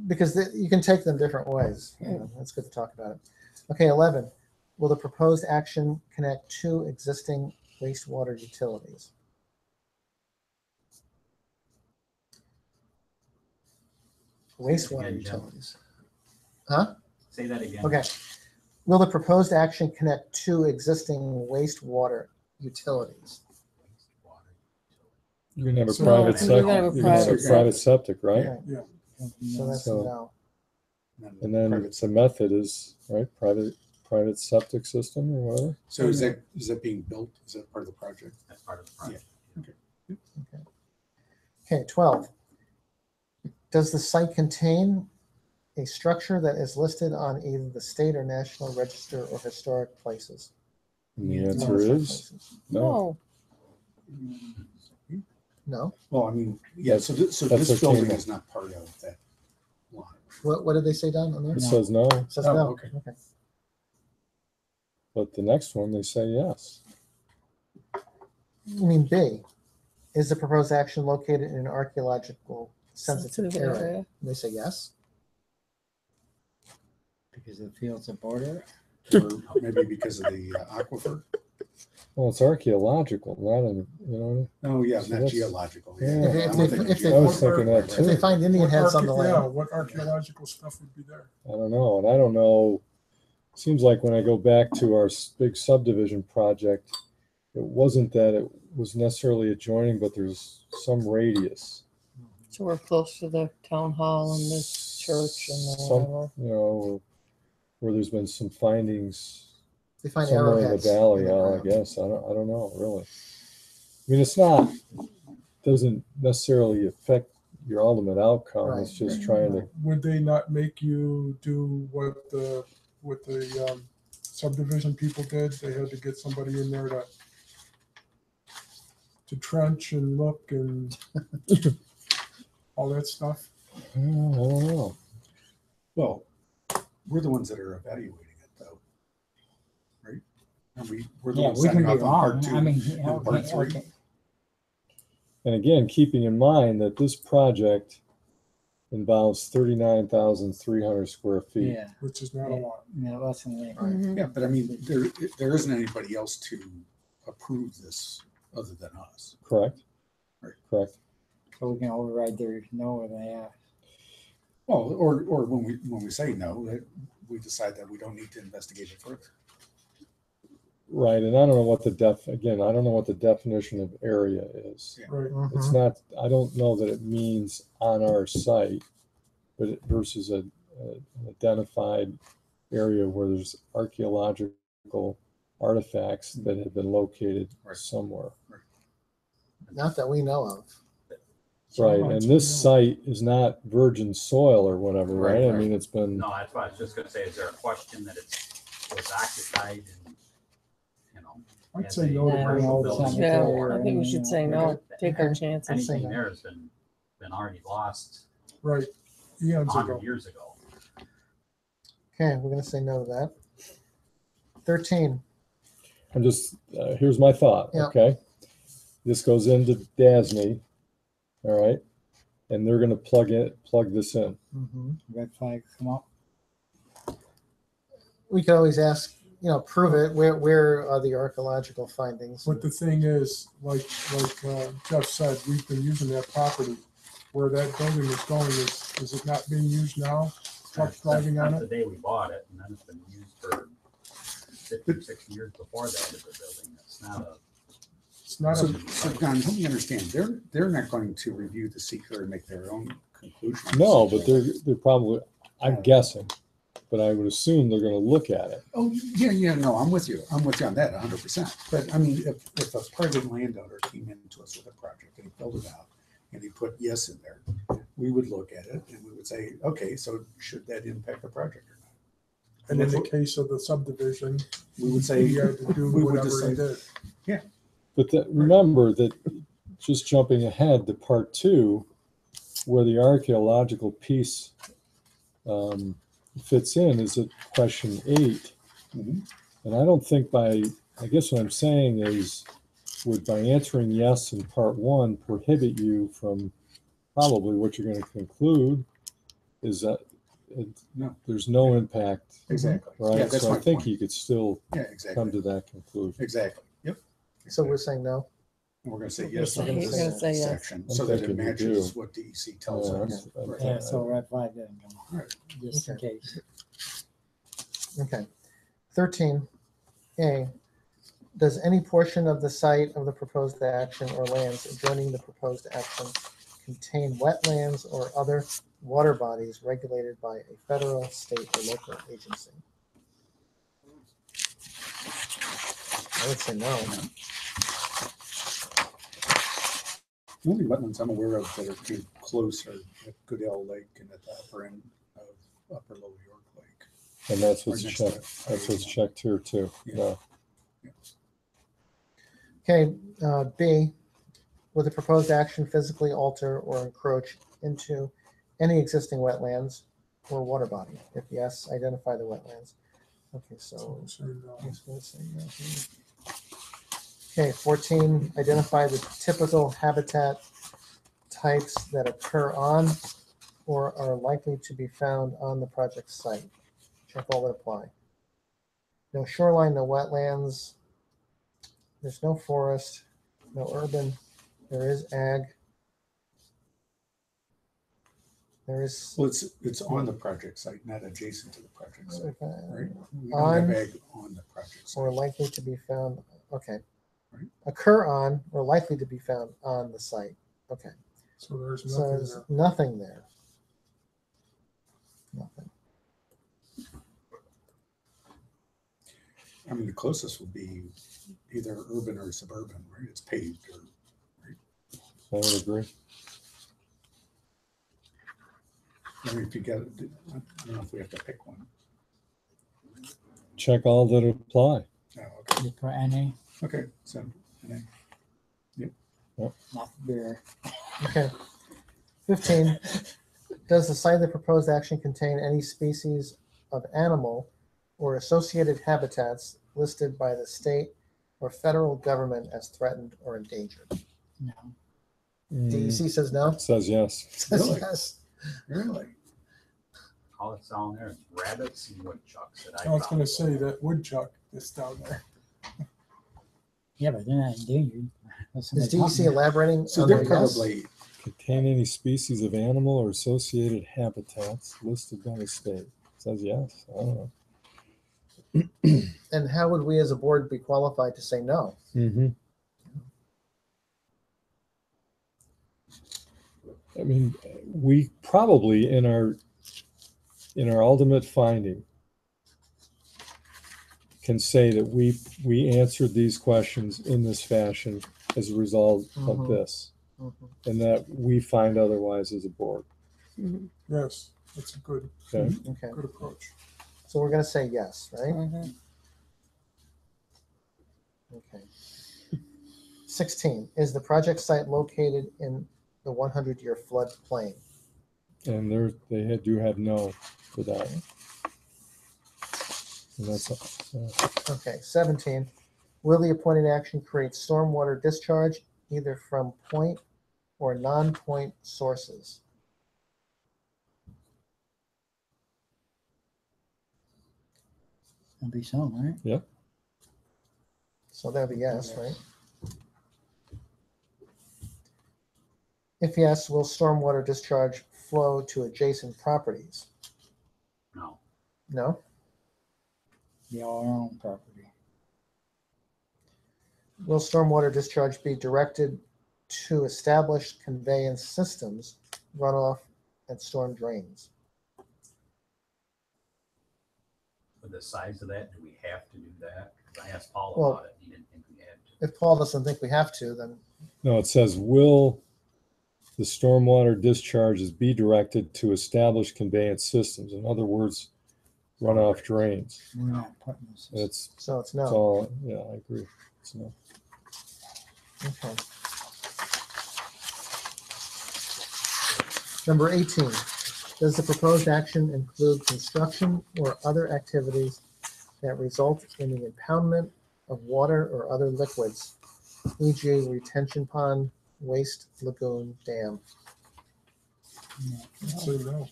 D: because you can take them different ways. That's good to talk about it. Okay, 11. Will the proposed action connect two existing wastewater utilities? Wastewater
F: Again, Jeff.
D: utilities. Huh?
F: Say that again.
D: Okay. Will the proposed action connect two existing wastewater utilities?
C: You can have a
G: So-
C: private
G: No,
C: septic.
A: you're gonna have a
C: You can have a
A: private
C: private septic, right?
D: Okay,
G: Yeah.
D: so that's a
C: So-
D: no.
C: And then
H: Private-
C: the method is, right, private septic system or whatever.
H: So is that being built? Is that part of the project?
F: That's part of the project.
D: Okay, 12. Does the site contain a structure that is listed on either the state or national register of historic places?
C: And the
E: Yeah.
C: answer is no.
A: No,
D: No.
H: Well, I mean, yeah, so
C: That's
H: this
C: what
H: building
C: came
H: is not part of that lot.
D: What did they say down on there?
C: It
D: It
C: says no,
D: says
H: Oh,
D: no.
H: okay.
D: Okay.
C: but the next one, they say yes.
D: You mean B? Is the proposed action located in an archaeological sensitive
A: sensitive
D: area?
A: area.
D: And they say yes.
E: Because it feels a border.
H: Or maybe because of the aquifer.
C: Well, it's archaeological, not in, you know,
H: Oh, yeah,
C: So
H: not
C: that's-
H: geological.
C: Yeah.
H: Yeah.
D: If
H: I'm
D: they-
H: thinking
D: if they-
C: I was
H: geological.
C: thinking that
D: If
C: too.
D: they find Indian
G: What
D: heads on the
G: yeah,
D: land,
G: what archaeological stuff would be there?
C: I don't know, and I don't know. Seems like when I go back to our big subdivision project, it wasn't that it was necessarily adjoining, but there's some radius.
A: So we're close to the town hall and this church and
C: Some,
A: whatever.
C: you know, where there's been some findings
D: they find
C: somewhere in the
D: arrowheads.
C: valley.
D: in the
C: I
D: ground.
C: guess I don't know really. I mean, it's not doesn't necessarily affect your ultimate outcome. It's
D: Right.
C: just trying to.
G: Would they not make you do what the subdivision people did? They had to get somebody in there to trench and look and all that stuff.
C: I don't know.
H: Well, we're the ones that are evaluating it, though. Right? And we're the
E: Yeah,
H: ones
E: we can
H: signing
E: be
H: off on part
E: wrong.
H: two.
E: I mean,
H: and part
E: okay,
H: three.
E: okay.
C: And again, keeping in mind that this project involves 39,300 square feet.
E: Yeah,
G: Which is not a lot.
E: yeah, less than that.
A: Mhm.
H: Yeah, but I mean, there isn't anybody else to approve this other than us.
C: Correct?
H: Right.
C: Correct.
E: So we can override their no or they ask.
H: Well, or when we say no, that we decide that we don't need to investigate it further.
C: Right. And I don't know what I don't know what the definition of area is.
H: Yeah.
G: Right.
C: It's
D: Mhm.
C: not, I don't know that it means on our site, but versus an identified area where there's archaeological artifacts that have been located
H: Right.
C: somewhere.
D: Not that we know of.
C: Right.
G: much
C: And
G: we
C: this
G: know.
C: site is not virgin soil or whatever, right?
H: Right,
C: I
H: right.
C: mean, it's been,
F: No, that's what I was just gonna say. Is there a question that it was occupied and, you know?
G: I'd
F: as
G: say
F: a
G: no to
E: Yeah,
G: both
F: commercial
G: of
E: no,
G: those.
E: it's not-
A: Yeah, I think we should say no.
F: Okay.
A: Take our chances.
F: Anything
D: no.
F: there has been already lost
G: Right. Eons
F: 100
G: ago.
F: years ago.
D: Okay, we're gonna say no to that. 13.
C: I'm just, here's my thought,
D: Yeah.
C: okay? This goes into DASNY, all right? And they're gonna plug this in.
E: Red flag come up.
D: We could always ask, prove it. Where are the archaeological findings?
G: But the thing is, like Jeff said, we've been using that property. Where that building is going, is it not being used now? Trucks driving on
F: That's
G: it?
F: the day we bought it, and then it's been used for 50, 60 years before that as a building. It's not a.
G: It's not
H: So,
G: a,
H: so Don, help me understand. They're not going to review the seeker and make their own conclusion.
C: No, but they're probably, I'm guessing, but I would assume they're gonna look at it.
H: Oh, yeah, no, I'm with you. I'm with you on that 100%. But I mean, if a private landowner came into us with a project and he built it out and he put yes in there, we would look at it and we would say, okay, so should that impact the project or not?
G: and in the case of the subdivision,
H: We would say,
G: he had to do
H: we would
G: whatever he
H: decide-
G: did.
C: But remember that just jumping ahead to part 2, where the archaeological piece fits in is at question 8.
H: Mhm.
C: And I don't think I guess what I'm saying is, would by answering yes in part 1 prohibit you from probably what you're going to conclude is that
H: No.
C: there's no impact,
H: Exactly.
C: right?
H: Yeah, that's
C: So
H: my
C: I think
H: point.
C: you could still
H: Yeah,
C: come
H: exactly.
C: to that conclusion.
H: Exactly. Yep.
D: So we're saying no?
H: And we're going to say
A: We're
H: yes on
A: gonna
H: this
A: say- You're gonna say yes.
H: section
C: I'm
H: so that it
C: thinking you
H: matches
C: do.
H: what DEC tells
C: Yeah,
H: us.
C: I'm-
H: Right.
E: Yeah, so red flag doesn't come on,
H: Right.
E: just in
D: Okay.
E: case.
D: Okay. 13A, does any portion of the site of the proposed action or lands adjoining the proposed action contain wetlands or other water bodies regulated by a federal, state, or local agency? I would say no.
H: The only wetlands I'm aware of that are too close are at Goodell Lake and at the upper end of Upper Lower York Lake.
C: And that's
H: Or
C: what's
H: next
C: checked.
H: to-
C: That's what's checked here too.
H: Yeah.
C: Yeah.
D: Okay, B, would the proposed action physically alter or encroach into any existing wetlands or water body? If yes, identify the wetlands. Okay, so
G: So say no.
D: I'm just gonna say no here. Okay, 14, identify the typical habitat types that occur on or are likely to be found on the project site. Check all that apply. No shoreline, no wetlands. There's no forest, no urban. There is ag. There is
H: Well, it's on the project site, not adjacent to the project site, right? We don't
D: On-
H: have ag on the project
D: or
H: site.
D: likely to be found, okay.
H: Right.
D: Occur on or likely to be found on the site. Okay,
G: So there's
D: so
G: nothing
D: there's
G: there.
D: nothing there. Nothing.
H: I mean, the closest would be either urban or suburban, right? It's paved or,
C: I would agree.
H: I mean, if you got, I don't know if we have to pick one.
C: Check all that apply.
H: Oh, okay.
E: You put NA,
H: Okay, so, and
E: not beer.
D: Okay. 15, does the site of the proposed action contain any species of animal or associated habitats listed by the state or federal government as threatened or endangered?
E: No.
D: DEC says no?
C: Says yes.
D: Says
H: Really?
D: yes.
H: really?
F: All it's down there is rabbits and woodchucks that
G: I was gonna
F: found.
G: say that woodchuck that's down there.
E: Yeah, but they're not endangered. That's
D: Is
E: what they're
D: DEC
E: talking about.
D: elaborating
H: So
D: on
H: they're
D: their yes?
H: probably,
C: Contain any species of animal or associated habitats listed by the state. Says yes. I don't know.
D: And how would we as a board be qualified to say no?
C: Mm-hmm. I mean, we probably in our ultimate finding can say that we answered these questions in this fashion as a result of
D: Mhm.
C: this,
D: Mhm.
C: and that we find otherwise as a board.
G: Yes, that's a good
C: Okay.
D: Okay,
G: good approach.
D: so we're gonna say yes, right?
A: Mhm.
D: Okay. 16, is the project site located in the 100-year floodplain?
C: And do have no for that. And that's
D: Okay, 17, will the appointed action create stormwater discharge either from point or non-point sources?
E: It'll be so, right?
D: So that'd be yes, right? If yes, will stormwater discharge flow to adjacent properties?
F: No,
D: No?
E: Be all our own property.
D: Will stormwater discharge be directed to established conveyance systems, runoff, and storm drains?
F: with the size of that, do we have to do that? Because I asked Paul
D: Well-
F: about it, and he didn't think we had to.
D: If Paul doesn't think we have to, then
C: no. It says will the stormwater discharges be directed to established conveyance systems. In other words, runoff drains.
E: We're not putting this.
C: It's
D: so it's
C: it's
D: no.
C: all. Yeah, I agree. It's no.
D: Okay. Number 18, does the proposed action include construction or other activities that result in the impoundment of water or other liquids, e.g. retention pond, waste lagoon, dam?
G: I'd say no.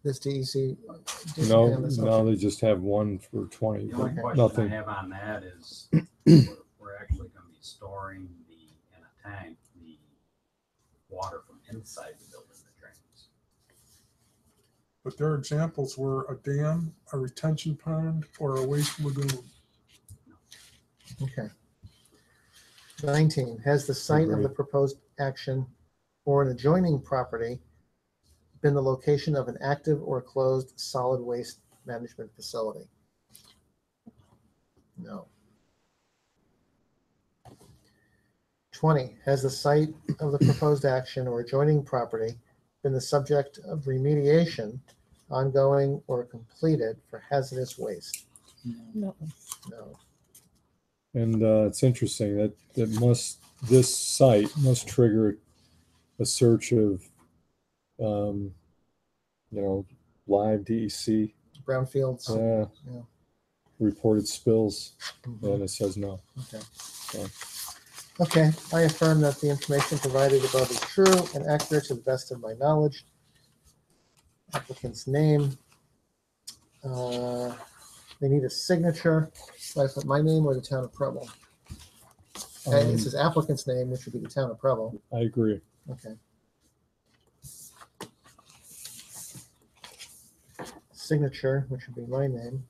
D: This DEC.
C: No,
D: dam is
C: now
D: okay.
C: they just have one for 20,
F: The only
C: but
F: question I
C: nothing.
F: have on that is, we're actually gonna be storing in a tank, the water from inside the building that drains.
G: But their examples were a dam, a retention pond, or a waste lagoon.
D: Okay. 19, has the site of the
C: Agreed.
D: proposed action or an adjoining property been the location of an active or closed solid waste management facility? No. 20, has the site of the proposed action or adjoining property been the subject of remediation, ongoing or completed for hazardous waste?
A: No.
D: No.
C: And it's interesting that this site must trigger a search of, live DEC,
D: Brownfields? Yeah.
C: reported spills,
D: Mhm.
C: and it says no.
D: Okay.
C: So,
D: Okay, I affirm that the information provided above is true and accurate to the best of my knowledge. Applicant's name. They need a signature. Do I put my name or the town of Preble? And it says applicant's name, which would be the town of Preble.
C: I agree.
D: Okay. Signature, which would be my name.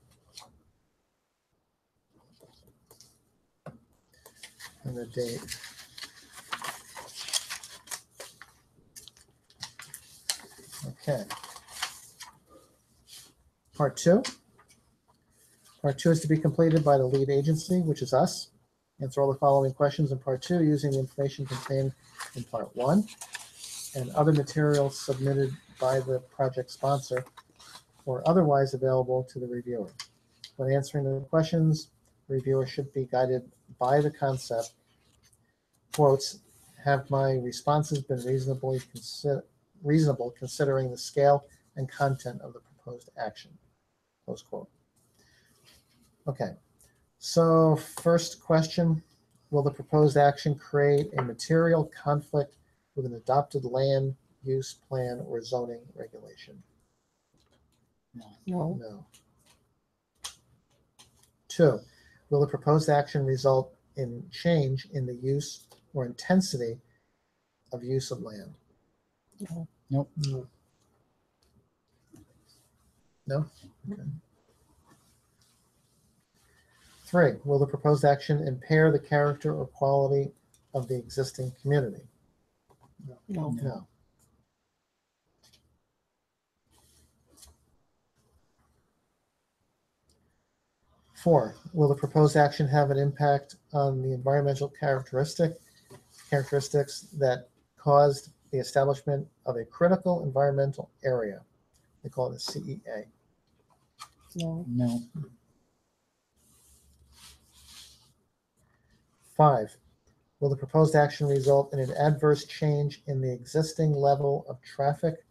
D: And the date. Okay. Part 2. Part 2 is to be completed by the lead agency, which is us. Answer all the following questions in Part 2 using the information contained in Part 1 and other materials submitted by the project sponsor or otherwise available to the reviewer. When answering the questions, the reviewer should be guided by the concept, quotes, have my responses been reasonable considering the scale and content of the proposed action, close quote. Okay, so first question, will the proposed action create a material conflict with an adopted land use plan or zoning regulation?
A: No.
D: No. 2, will the proposed action result in change in the use or intensity of use of land?
G: No.
D: No? Okay. 3, will the proposed action impair the character or quality of the existing community?
A: No.
D: No. 4, will the proposed action have an impact on the environmental characteristics that caused the establishment of a critical environmental area? They call it a CEA.
A: No.
E: No.
D: 5, will the proposed action result in an adverse change in the existing level of traffic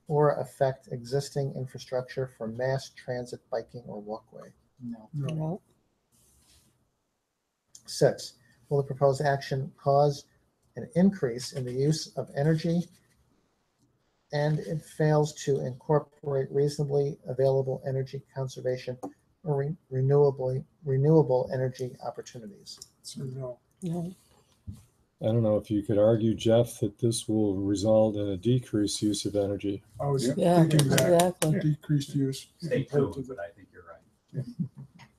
D: or affect existing infrastructure for mass transit, biking, or walkway?
E: No.
A: No.
D: 6, will the proposed action cause an increase in the use of energy and it fails to incorporate reasonably available energy conservation or renewable energy opportunities?
G: Say no.
A: No.
C: I don't know if you could argue, Jeff, that this will result in a decreased use of energy.
G: I was
A: Yeah,
G: thinking that
A: exactly.
G: decreased use.
F: Stay
G: compared to
F: tuned,
G: the-
F: but I think you're right.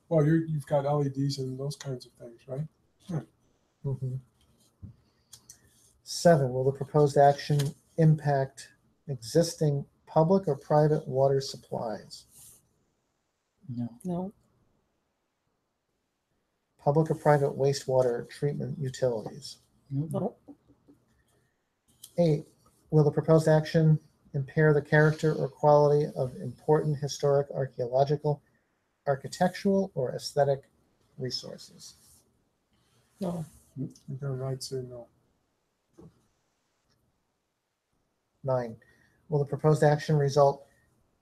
G: Well, you've got LEDs and those kinds of things, right?
D: Mhm. 7, will the proposed action impact existing public or private water supplies?
E: No.
A: No.
D: Public or private wastewater treatment utilities?
A: No.
D: 8, will the proposed action impair the character or quality of important historic, archaeological, architectural, or aesthetic resources?
A: No.
G: Again, I'd say no.
D: 9. Will the proposed action result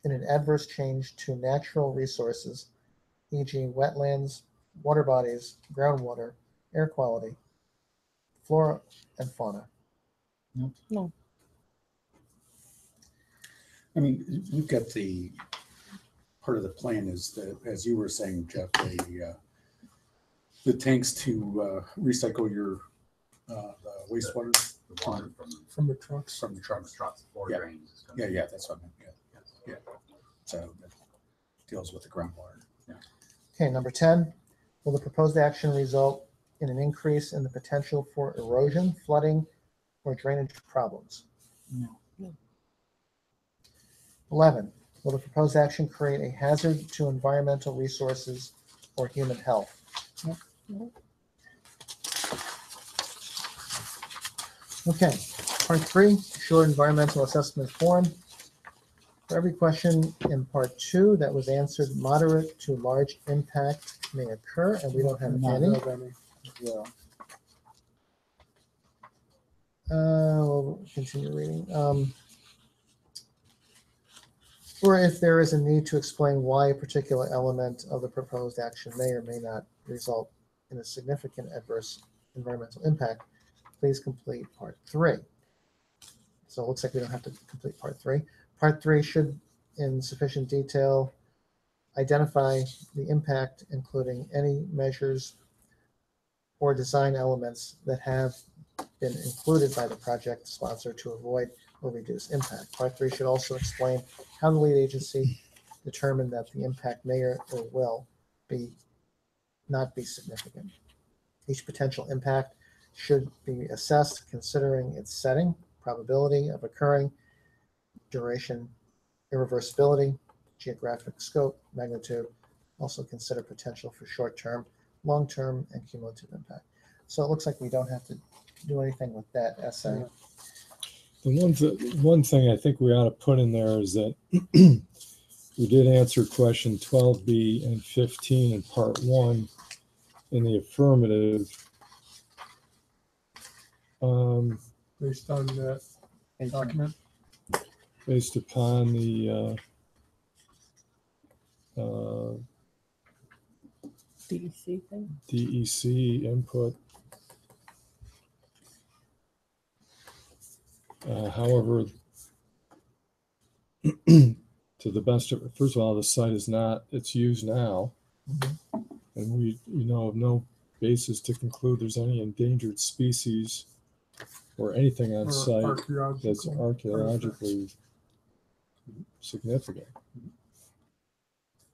D: in an adverse change to natural resources, e.g. wetlands, water bodies, groundwater, air quality, flora and fauna?
A: No.
H: I mean, we've got the, part of the plan is that, as you were saying, Jeff, the tanks to recycle your the wastewater
F: The water
G: From the trucks.
H: from the
F: from the
H: trucks.
F: trucks, floor
H: Yeah.
F: drains. Is gonna
H: Yeah,
F: be-
H: that's what I meant. Yeah.
F: Yes.
H: So that deals with the groundwater.
D: Okay, number 10, will the proposed action result in an increase in the potential for erosion, flooding, or drainage problems?
E: No.
D: 11, will the proposed action create a hazard to environmental resources or human health?
A: No.
D: Okay, part 3, short environmental assessment form. For every question in part 2 that was answered, moderate to large impact may occur, and we don't have
G: Not
D: any.
G: have any.
E: Zero.
D: We'll continue reading. Or if there is a need to explain why a particular element of the proposed action may or may not result in a significant adverse environmental impact, please complete part 3. So it looks like we don't have to complete part 3. Part 3 should, in sufficient detail, identify the impact, including any measures or design elements that have been included by the project sponsor to avoid or reduce impact. Part 3 should also explain how the lead agency determined that the impact may or will not be significant. Each potential impact should be assessed considering its setting, probability of occurring, duration, irreversibility, geographic scope, magnitude. Also consider potential for short-term, long-term, and cumulative impact. So it looks like we don't have to do anything with that essay.
C: The one thing I think we ought to put in there is that we did answer question 12B and 15 in part 1 in the affirmative.
G: Based on that document.
C: Based upon the
A: DEC thing.
C: DEC input. However, to the best of, first of all, the site is not, it's used now. And we know of no basis to conclude there's any endangered species or anything on
G: Or
C: site
G: archaeological
C: that's archaeologically significant.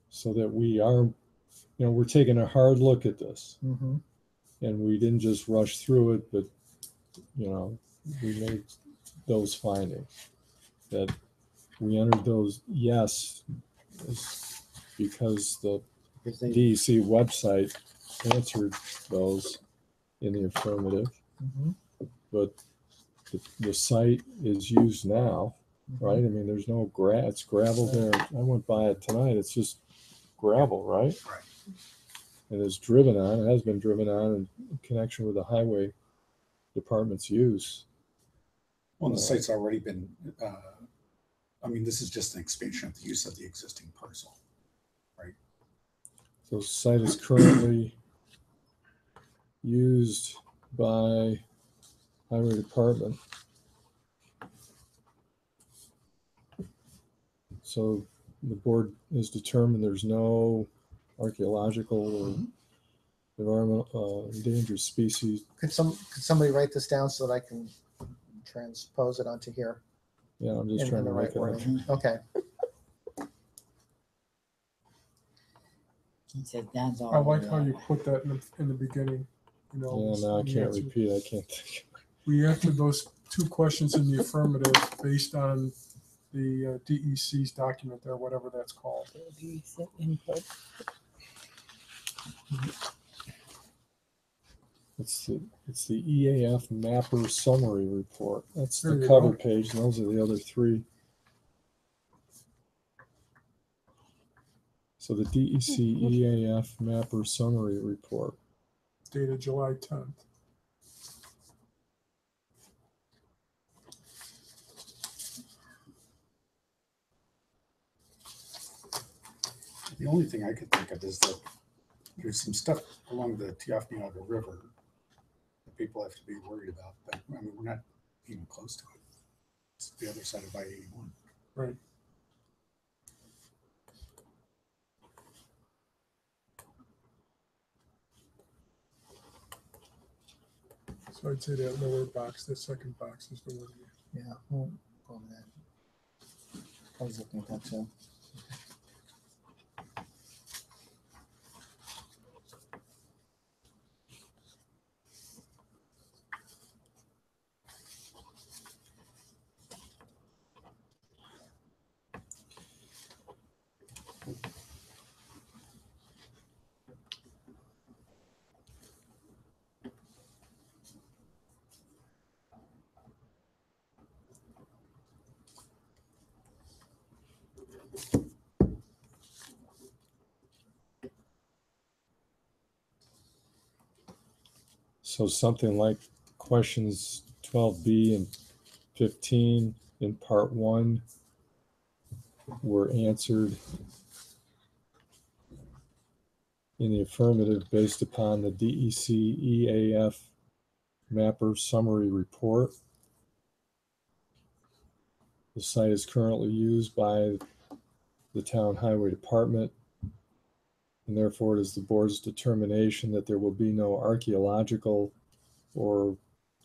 C: So that we are, we're taking a hard look at this.
D: Mhm.
C: And we didn't just rush through it, but, we made those findings. That we entered those, yes, is because the DEC website answered those in the affirmative,
D: Mhm.
C: but the site is used now, right? I mean, there's no it's gravel there. I went by it tonight. It's just gravel, right?
F: Right.
C: And it's driven on, it has been driven on in connection with the highway department's use.
H: Well, the site's already been, this is just an expansion of the use of the existing parcel.
C: So the site is currently used by highway department. So the board has determined there's no archaeological or environmental endangered species.
D: Could somebody write this down so that I can transpose it onto here
C: Yeah, I'm just
D: in
C: trying
D: the
C: to
D: right
C: make it.
D: wording? Okay.
E: He said Dan's
G: I
E: already.
G: like how you put that in the beginning.
C: Yeah, no, I
G: we
C: can't
G: answered-
C: repeat. I can't think.
G: We answered those 2 questions in the affirmative based on the DEC's document there, whatever that's called.
A: DEC input.
C: It's the EAF mapper summary report. That's
G: There
C: the
G: you
C: cover
G: go.
C: page, and those are the other 3. So the DEC EAF mapper summary report.
G: Dated July 10th.
H: The only thing I could think of is that there's some stuff along the Tiafniaga River that people have to be worried about, but I mean, we're not even close to it. It's the other side of I-81.
G: Right. So I'd say that lower box, that second box is the one.
D: Yeah, we'll go over that. I was looking at that too.
C: So something like questions 12B and 15 in part 1 were answered in the affirmative based upon the DEC EAF mapper summary report. The site is currently used by the town highway department, and therefore it is the board's determination that there will be no archaeological or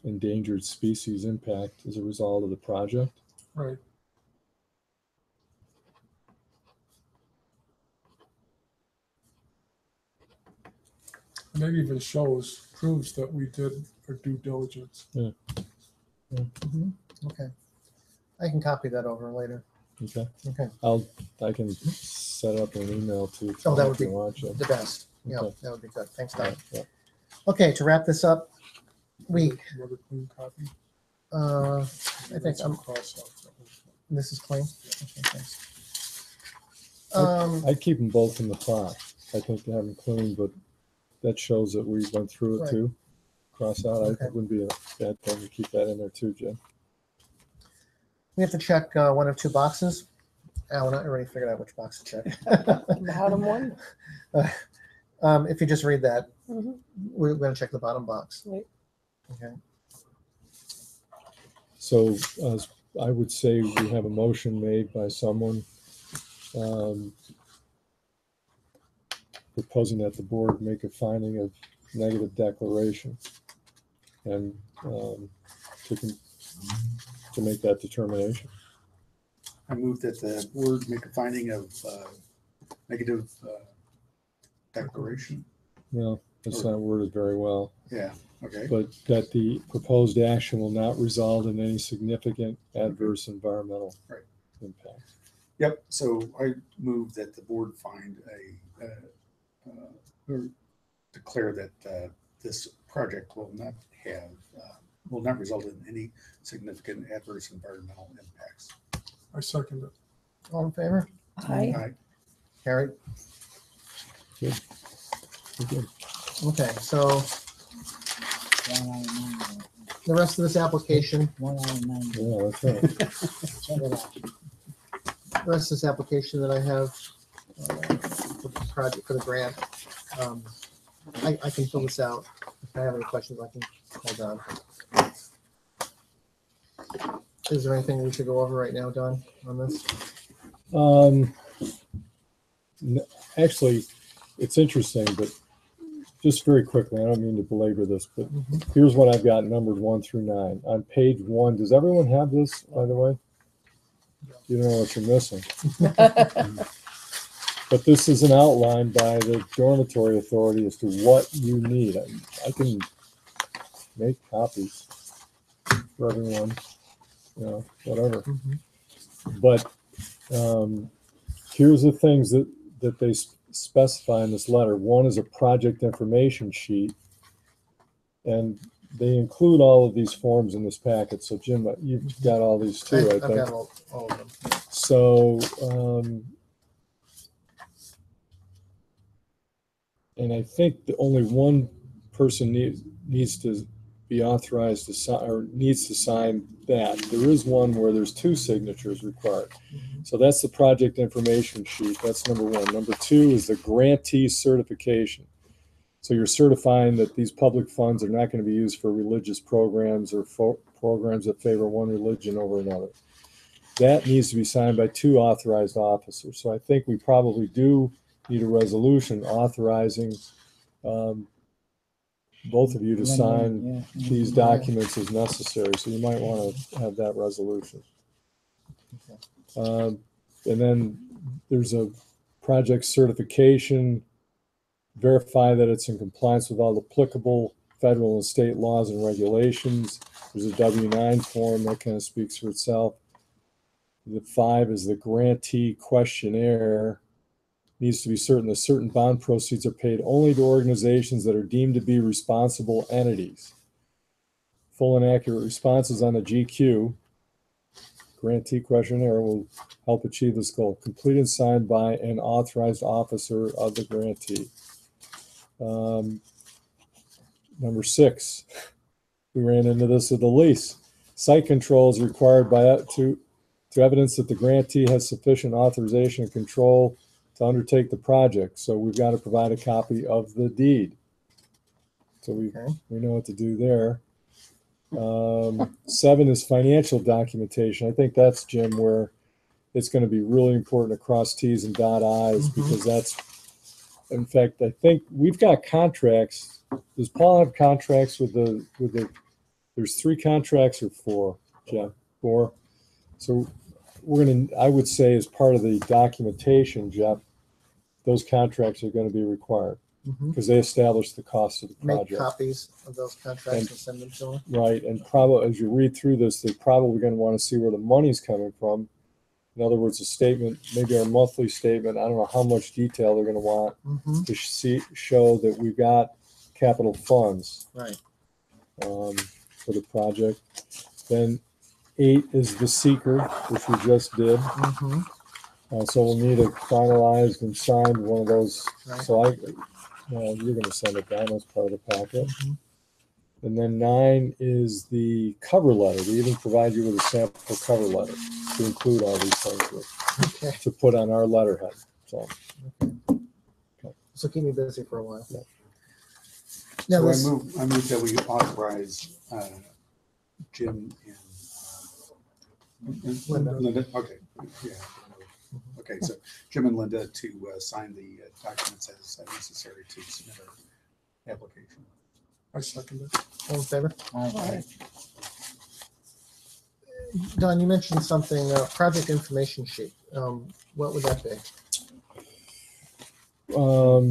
C: endangered species impact as a result of the project.
G: Right. And that even proves that we did our due diligence.
D: Okay. I can copy that over later.
C: Okay.
D: Okay.
C: I can set up an email to.
D: Oh, that would
C: if you
D: be
C: want to.
D: the best. Yeah,
C: Okay.
D: that would be good. Thanks, Don.
C: Yeah.
D: Okay, to wrap this up,
G: Another clean copy.
D: I think
G: Some cross outs.
D: this is clean. Okay, thanks.
C: I'd keep them both in the file. I think they have them clean, but that shows that we went through it
D: Right.
C: too. Cross out.
D: Okay.
C: It wouldn't be a bad thing to keep that in there too, Jim.
D: We have to check one of two boxes. Alan, I already figured out which box to check.
A: Bottom one.
D: If you just read that,
A: Mhm.
D: we're going to check the bottom box.
A: Right.
D: Okay.
C: So I would say we have a motion made by someone proposing that the board make a finding of negative declaration and to make that determination.
H: I move that the board make a finding of negative declaration.
C: No, that's not worded very well.
H: Yeah, okay.
C: But that the proposed action will not result in any significant adverse environmental
H: Right.
C: impact.
H: Yep, so I move that the board find or declare that this project will not result in any significant adverse environmental impacts.
G: I second it.
D: All in favor?
A: Aye.
H: Aye.
D: Carried.
C: Okay.
D: Okay, so
E: 199.
D: the rest of this application,
E: 199.
C: Yeah, that's right.
E: Check it out.
D: the rest of this application that I have for the project, for the grant, I can fill this out. If I have any questions, I can call Don. Is there anything we should go over right now, Don, on this?
C: Actually, it's interesting, but just very quickly, I don't mean to belabor this, but here's what I've got numbered 1 through 9. On page 1, does everyone have this, by the way? You don't know what you're missing. But this is an outline by the dormitory authority as to what you need. I can make copies for everyone, whatever. But here's the things that they specify in this letter. One is a project information sheet, and they include all of these forms in this packet. So Jim, you've got all these too, I
D: I've
C: think.
D: got all of them.
C: So, and I think the only one person needs to be authorized to sign, or needs to sign that. There is one where there's 2 signatures required. So that's the project information sheet. That's number 1. Number 2 is the grantee certification. So you're certifying that these public funds are not going to be used for religious programs or programs that favor one religion over another. That needs to be signed by 2 authorized officers. So I think we probably do need a resolution authorizing both of you to sign these documents as necessary. So you might want to have that resolution. And then there's a project certification, verify that it's in compliance with all applicable federal and state laws and regulations. There's a W-9 form that kind of speaks for itself. The 5 is the grantee questionnaire. Needs to be certain that certain bond proceeds are paid only to organizations that are deemed to be responsible entities. Full and accurate responses on the GQ, grantee questionnaire, will help achieve this goal. Complete and signed by an authorized officer of the grantee. Number 6, we ran into this with the lease. Site control is required to evidence that the grantee has sufficient authorization and control to undertake the project. So we've got to provide a copy of the deed. So we know what to do there. 7 is financial documentation. I think that's, Jim, where it's going to be really important to cross T's and dot I's, because that's, in fact, I think we've got contracts. Does Paul have contracts with the, there's 3 contracts or 4, Jeff? 4. So I would say, as part of the documentation, Jeff, those contracts are going to be required because they establish the cost of the project.
D: Make copies of those contracts and send them to them.
C: Right, and probably as you read through this, they're probably going to want to see where the money's coming from. In other words, a statement, maybe our monthly statement. I don't know how much detail they're going to want to show that we've got capital funds for the project. Then 8 is the seeker, which we just did. So we'll need a finalized and signed one of those. So you're going to send it down as part of the packet. And then 9 is the cover letter. We even provide you with a sample cover letter to include all these things with, to put on our letterhead. So
D: keep me busy for a while.
H: So I move that we authorize Jim and Linda. Okay, yeah. Okay, so Jim and Linda to sign the documents as necessary to submit our application.
G: I second it.
D: All in favor?
E: Okay.
D: Don, you mentioned something, project information sheet. What would that be?
C: Well,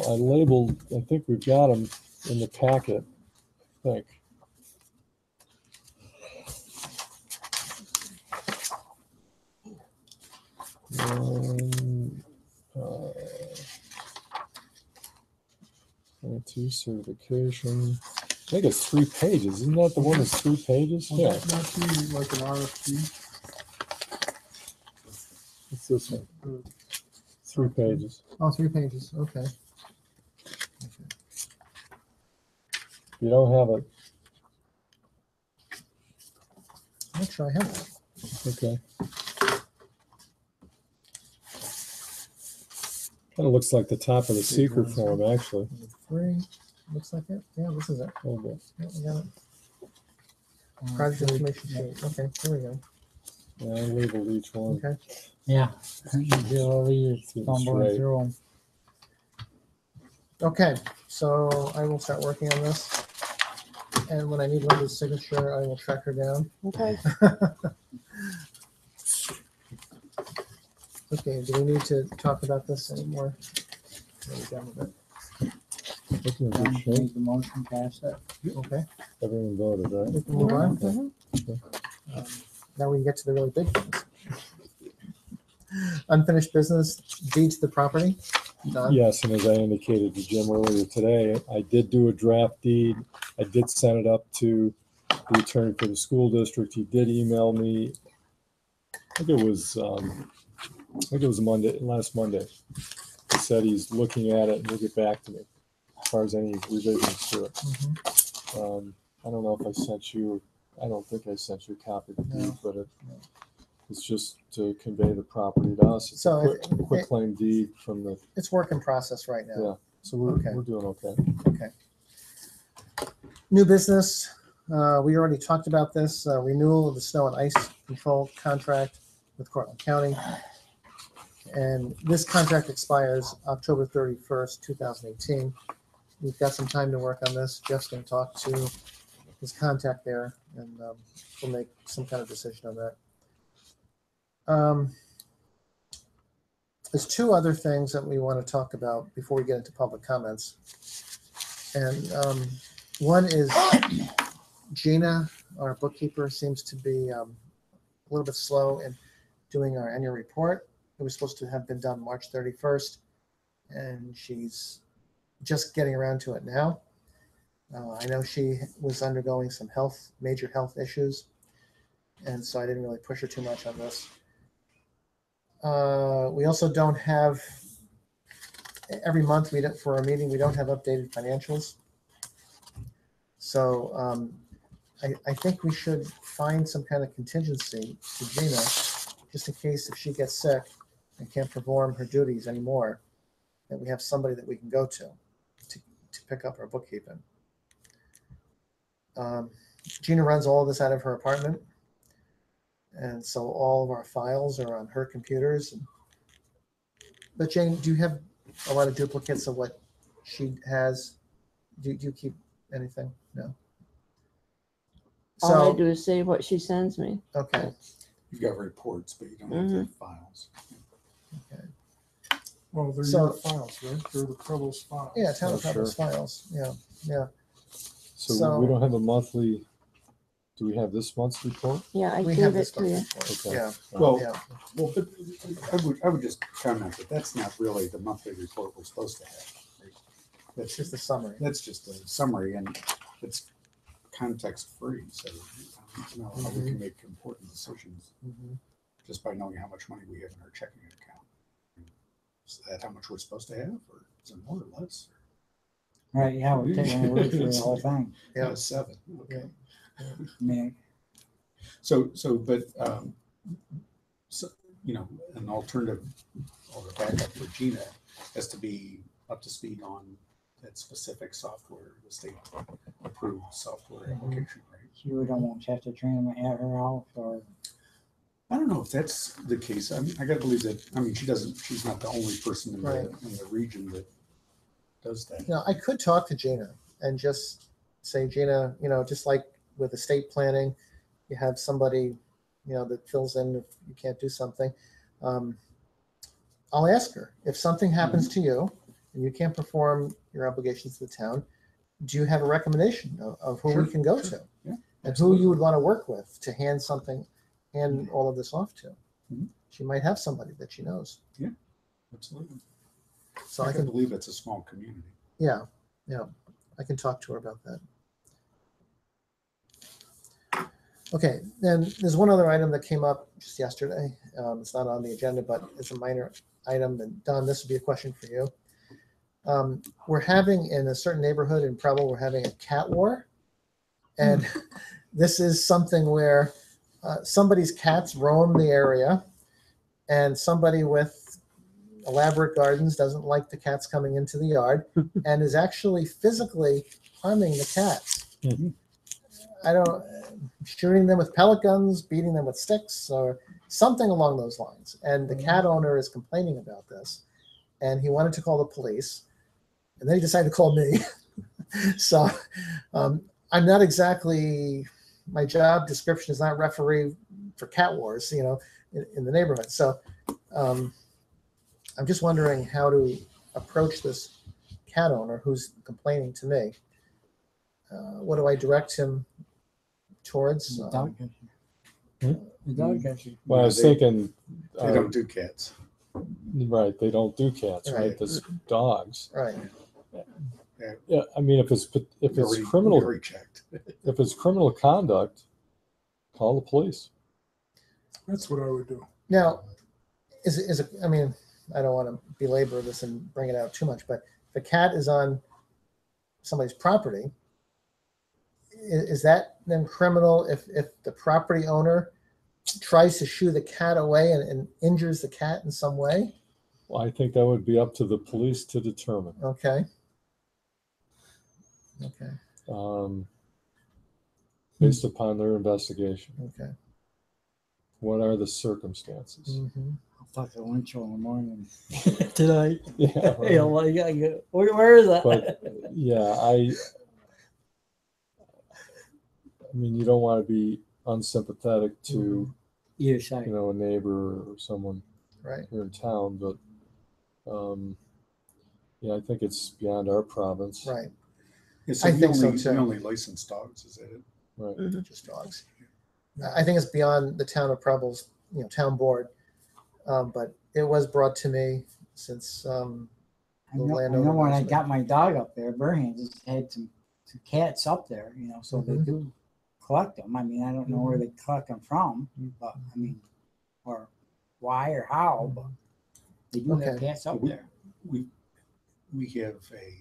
C: I labeled, I think we've got them in the packet, I think. Certification. I think it's 3 pages. Isn't that the one that's 3 pages?
G: Would
C: Yeah.
G: that not be like an RFP?
C: It's this one. 3 pages.
D: Oh, 3 pages. Okay.
C: If you don't have it,
D: I'm not sure I have that.
C: okay. Kind of looks like the top of the seeker form, actually.
D: 3. Looks like it. Yeah, this is it.
C: A little bit.
D: Yeah, we got it. Project information sheet. Okay, here we go.
C: Yeah, I labeled each one.
D: Okay.
E: Yeah. You're
C: Seems
E: fumbling
C: right.
E: through 'em.
D: Okay, so I will start working on this. And when I need Linda's signature, I will track her down.
A: Okay.
D: Okay, do we need to talk about this anymore? Are we done with it?
C: Looking in good shape.
E: Make the motion, pass it.
D: Okay,
C: Everyone voted, right?
D: we can move on. Now we can get to the really big things. Unfinished business, deed to the property. Don?
C: Yes, and as I indicated to Jim earlier today, I did do a draft deed. I did send it up to the attorney for the school district. He did email me. I think it was last Monday. He said he's looking at it and will get back to me as far as any revisions to it. I don't know if I sent you, I don't think I sent you a copy of the deed, but it's just to convey the property to us. It's
D: So
C: a quick claim deed from the,
D: It's work in process right now.
C: yeah, so we're
D: Okay.
C: doing okay.
D: Okay. New business. We already talked about this, renewal of the snow and ice control contract with Cortland County. And this contract expires October 31st, 2018. We've got some time to work on this. Jeff's going to talk to his contact there, and we'll make some kind of decision on that. There's two other things that we want to talk about before we get into public comments. And one is Gina, our bookkeeper, seems to be a little bit slow in doing our annual report. It was supposed to have been done March 31st, and she's just getting around to it now. I know she was undergoing some major health issues, and so I didn't really push her too much on this. We also don't have, every month for our meeting, we don't have updated financials. So I think we should find some kind of contingency to Gina, just in case if she gets sick and can't perform her duties anymore, that we have somebody that we can go to pick up our bookkeeping. Gina runs all of this out of her apartment. And so all of our files are on her computers. But Jane, do you have a lot of duplicates of what she has? Do you keep anything? No.
B: All I
D: So,
B: do is say what she sends me.
D: okay.
H: You've got reports, but you don't have the files.
D: Okay.
G: Well, they're
D: So-
G: your files, right? They're the Preble's files.
D: Yeah, town
C: Oh,
D: of Preble's
C: sure.
D: files. Yeah, yeah.
C: So
D: So-
C: we don't have a monthly, do we have this month's report?
B: Yeah, I
D: We
B: gave
D: have
B: it
D: this
B: to you.
D: report.
C: Okay.
D: Yeah,
H: Well,
D: yeah.
H: well, but I would just comment that that's not really the monthly report we're supposed to have. Right?
D: It's
H: That's
D: just a summary.
H: That's just a summary, and it's context free. So you know how we can make important decisions
D: Mhm.
H: just by knowing how much money we have in our checking account. Is that how much we're supposed to have, or is it more or less?
E: Right, yeah, we're taking a word for the whole thing.
D: Yeah.
H: 7. Okay.
E: I mean,
H: So, but, so, you know, an alternative or a backup for Gina has to be up to speed on that specific software, the state approved software application, right?
E: you would almost have to train them at her house or.
H: I don't know if that's the case. I mean, I gotta believe that, I mean, she's not the only person in
D: Right.
H: in the region that does that.
D: You know, I could talk to Gina and just say, Gina, you know, just like with estate planning, you have somebody, you know, that fills in if you can't do something. I'll ask her, if something happens to you and you can't perform your obligations to the town, do you have a recommendation of who
H: Sure,
D: we can go
H: sure.
D: to?
H: Yeah,
D: And who you would want to work with to hand all of this off to?
H: Mhm.
D: She might have somebody that she knows.
H: Absolutely.
D: So
H: I
D: I
H: can
D: can,
H: believe it's a small community.
D: yeah, I can talk to her about that. Okay, then there's one other item that came up just yesterday. It's not on the agenda, but it's a minor item. And Don, this would be a question for you. We're having in a certain neighborhood in Preble, we're having a cat war. And this is something where somebody's cats roam the area, and somebody with elaborate gardens doesn't like the cats coming into the yard and is actually physically harming the cats.
C: Mhm.
D: Shooting them with pellet guns, beating them with sticks, or something along those lines. And the cat owner is complaining about this, and he wanted to call the police, and then he decided to call me. So I'm not exactly, my job description is not referee for cat wars, you know, in the neighborhood. So I'm just wondering how to approach this cat owner who's complaining to me. What do I direct him towards?
E: The dog
C: Hmm?
E: The dog catcher.
C: Well, I was
H: They-
C: thinking,
H: They don't do cats.
C: right, they don't do cats, right?
D: Right.
C: This dogs.
D: Right.
C: Yeah, I mean, if it's
H: We
C: criminal,
H: already checked.
C: if it's criminal conduct, call the police.
G: That's what I would do.
D: Now, is it, I mean, I don't want to belabor this and bring it out too much, but if a cat is on somebody's property, is that then criminal if the property owner tries to shoo the cat away and injures the cat in some way?
C: Well, I think that would be up to the police to determine.
D: Okay. Okay.
C: Based upon their investigation.
D: Okay.
C: What are the circumstances?
D: Mm-hmm.
E: I'll talk to Winchell in the morning tonight.
C: Yeah,
E: You know,
C: right.
E: like, where is that?
C: But yeah, I mean, you don't want to be unsympathetic to,
E: Either
C: you
E: side.
C: know, a neighbor or someone
D: Right.
C: here in town, but yeah, I think it's beyond our province.
D: Right.
H: Yeah, so
D: I
H: we
D: think so,
H: only,
D: too.
H: we only license dogs, is that it?
C: Right.
D: Just dogs. I think it's beyond the town of Preble's, town board. But it was brought to me since
E: I
D: the
E: know
D: landowner
E: when I
D: knows me.
E: got my dog up there, Burhans just had some cats up there, so they
D: Mhm.
E: do collect them. I mean, I don't know where they collect them from, but I mean, or why or how, but they do have
D: Okay.
E: cats up
H: We-
E: there.
H: We have a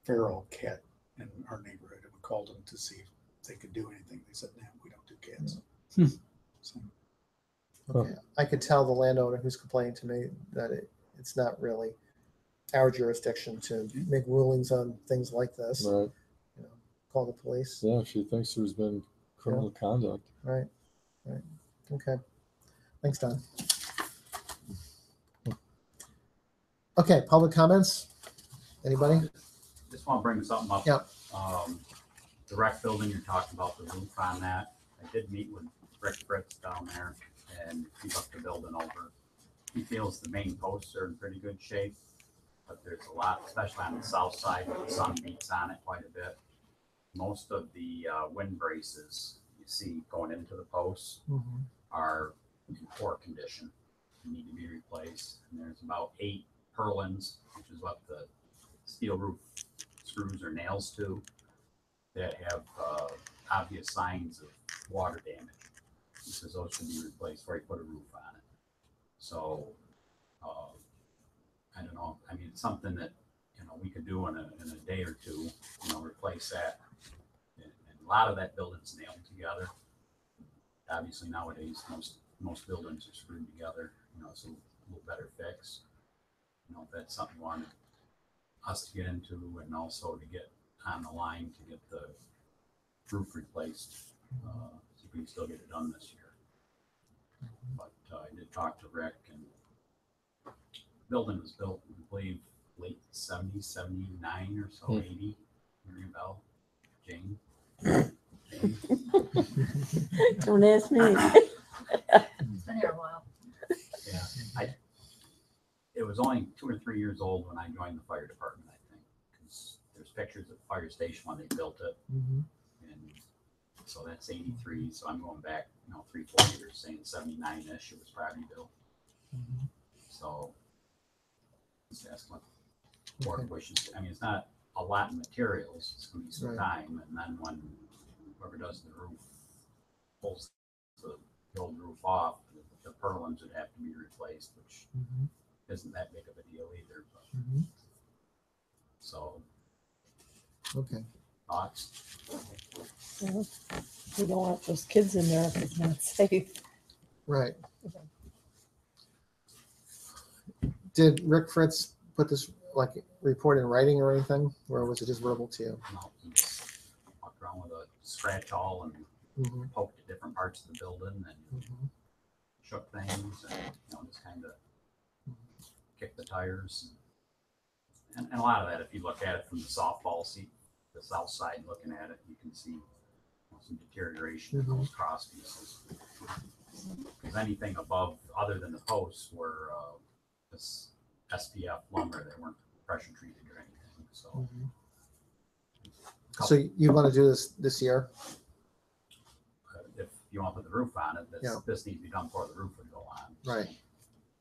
H: feral cat in our neighborhood, and we called them to see if they could do anything. They said, no, we don't do cats. So,
D: Okay. I could tell the landowner who's complaining to me that it's not really our jurisdiction to make rulings on things like this.
C: Right.
D: Call the police.
C: Yeah, if she thinks there's been criminal conduct.
D: Right. Right. Okay. Thanks, Don. Okay. Public comments? Anybody?
F: Just want to bring something up.
D: Yep.
F: The rec building, you're talking about the roof on that. I did meet with Rick Fritz down there and he looked the building over. He feels the main posts are in pretty good shape, but there's a lot, especially on the south side, where the sun beats on it quite a bit. Most of the wind braces you see going into the posts
D: Mhm.
F: are in poor condition, need to be replaced. And there's about 8 purlins, which is what the steel roof screws or nails to, that have obvious signs of water damage. He says those should be replaced before you put a roof on it. So I don't know. I mean, it's something that we could do in a day or two. Replace that. And a lot of that building's nailed together. Obviously nowadays most buildings are screwed together. It's a little better fix. If that's something you wanted us to get into, and also to get on the line to get the roof replaced, so we can still get it done this year. But I did talk to Rick, and the building was built, I believe, late 70s, 79 or so, 80. Ring a bell? Jane?
B: Don't ask me.
I: It's been here a while.
F: Yeah, it was only 2 or 3 years old when I joined the fire department, I think, because there's pictures at the fire station when they built it,
D: Mhm.
F: and so that's 83. So I'm going back, 3-4 years, saying 79-ish. It was probably built. So just ask what board wishes. I mean, it's not a lot of materials. It's going to be some
D: Right.
F: time, and then when whoever does the roof pulls the old roof off, the purlins would have to be replaced, which
D: Mhm.
F: isn't that big of a deal either. But,
D: Mhm.
F: so
D: Okay.
F: thoughts?
A: Yeah. We don't want those kids in there if it's not safe.
D: Right. Did Rick Fritz put this report in writing or anything, or was it just verbal to you?
F: No, he just walked around with a scratch awl and
D: Mhm.
F: poked at different parts of the building and
D: Mhm.
F: shook things and just kind of kicked the tires. And a lot of that, if you look at it from the softball seat, the south side, looking at it, you can see some deterioration in those cross pieces. Because anything above, other than the posts, were this SPF lumber. They weren't pressure treated or anything. So,
D: So you want to do this year?
F: if you want to put the roof on it,
D: Yeah.
F: this needs to be done before the roof would go on.
D: Right.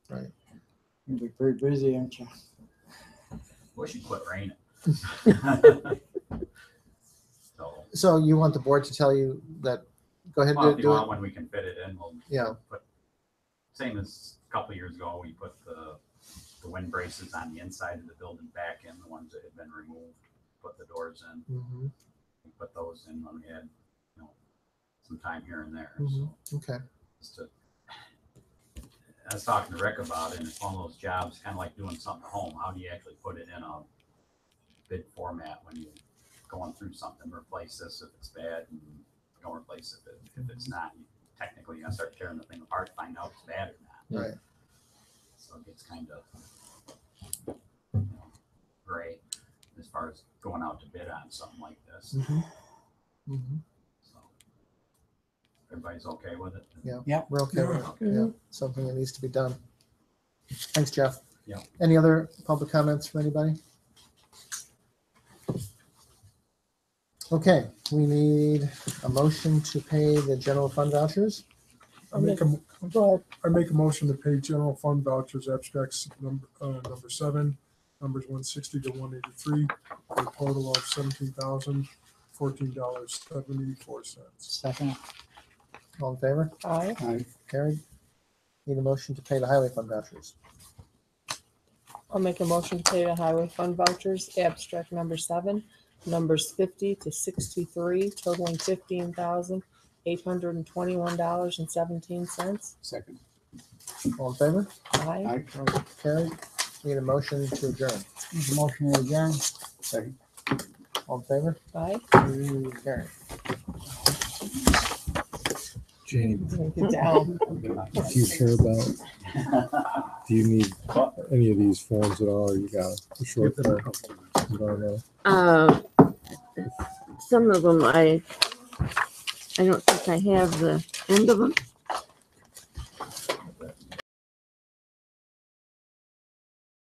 D: Right.
E: You'll be pretty busy, aren't you?
F: Wish it quit raining. So,
D: So you want the board to tell you that? Go ahead
F: well,
D: and
F: if you
D: do
F: want,
D: it.
F: when we can fit it in, we'll
D: Yeah.
F: put, same as a couple of years ago, we put the wind braces on the inside of the building back in, the ones that had been removed, put the doors in.
D: Mhm.
F: we put those in when we had, you know, some time here and there.
D: Mhm.
F: So
D: Okay.
F: just to, I was talking to Rick about it, and it's one of those jobs, kind of like doing something at home. How do you actually put it in a bid format when you're going through something? Replace this if it's bad, and don't replace it if it's not. You technically, you gotta start tearing the thing apart to find out if it's bad or not.
D: Right.
F: So it gets kind of, you know, gray as far as going out to bid on something like this.
D: Mhm. Mhm.
F: So everybody's okay with it?
D: We're okay with it.
B: Yeah.
D: Yeah. Something that needs to be done. Thanks, Jeff.
F: Yeah.
D: Any other public comments from anybody? Okay, we need a motion to pay the general fund vouchers.
G: I make a,
A: Go ahead.
G: I make a motion to pay general fund vouchers abstracts number 7, numbers 160 to 183, for a total of $17,014.74.
E: Second.
D: All in favor?
A: Aye.
D: Carried. Need a motion to pay the highway fund vouchers.
A: I'll make a motion to pay the highway fund vouchers, abstract number 7, numbers 50 to 63, totaling $15,821.17.
H: Second.
D: All in favor?
A: Aye.
D: Carried. Need a motion to adjourn.
E: Make a motion to adjourn.
H: Second.
D: All in favor?
A: Aye.
D: Carried.
C: Jane,
A: Get down.
C: do you care about, do you need any of these forms at all, or you got a short form? Environmental?
B: Some of them I don't think I have the end of them.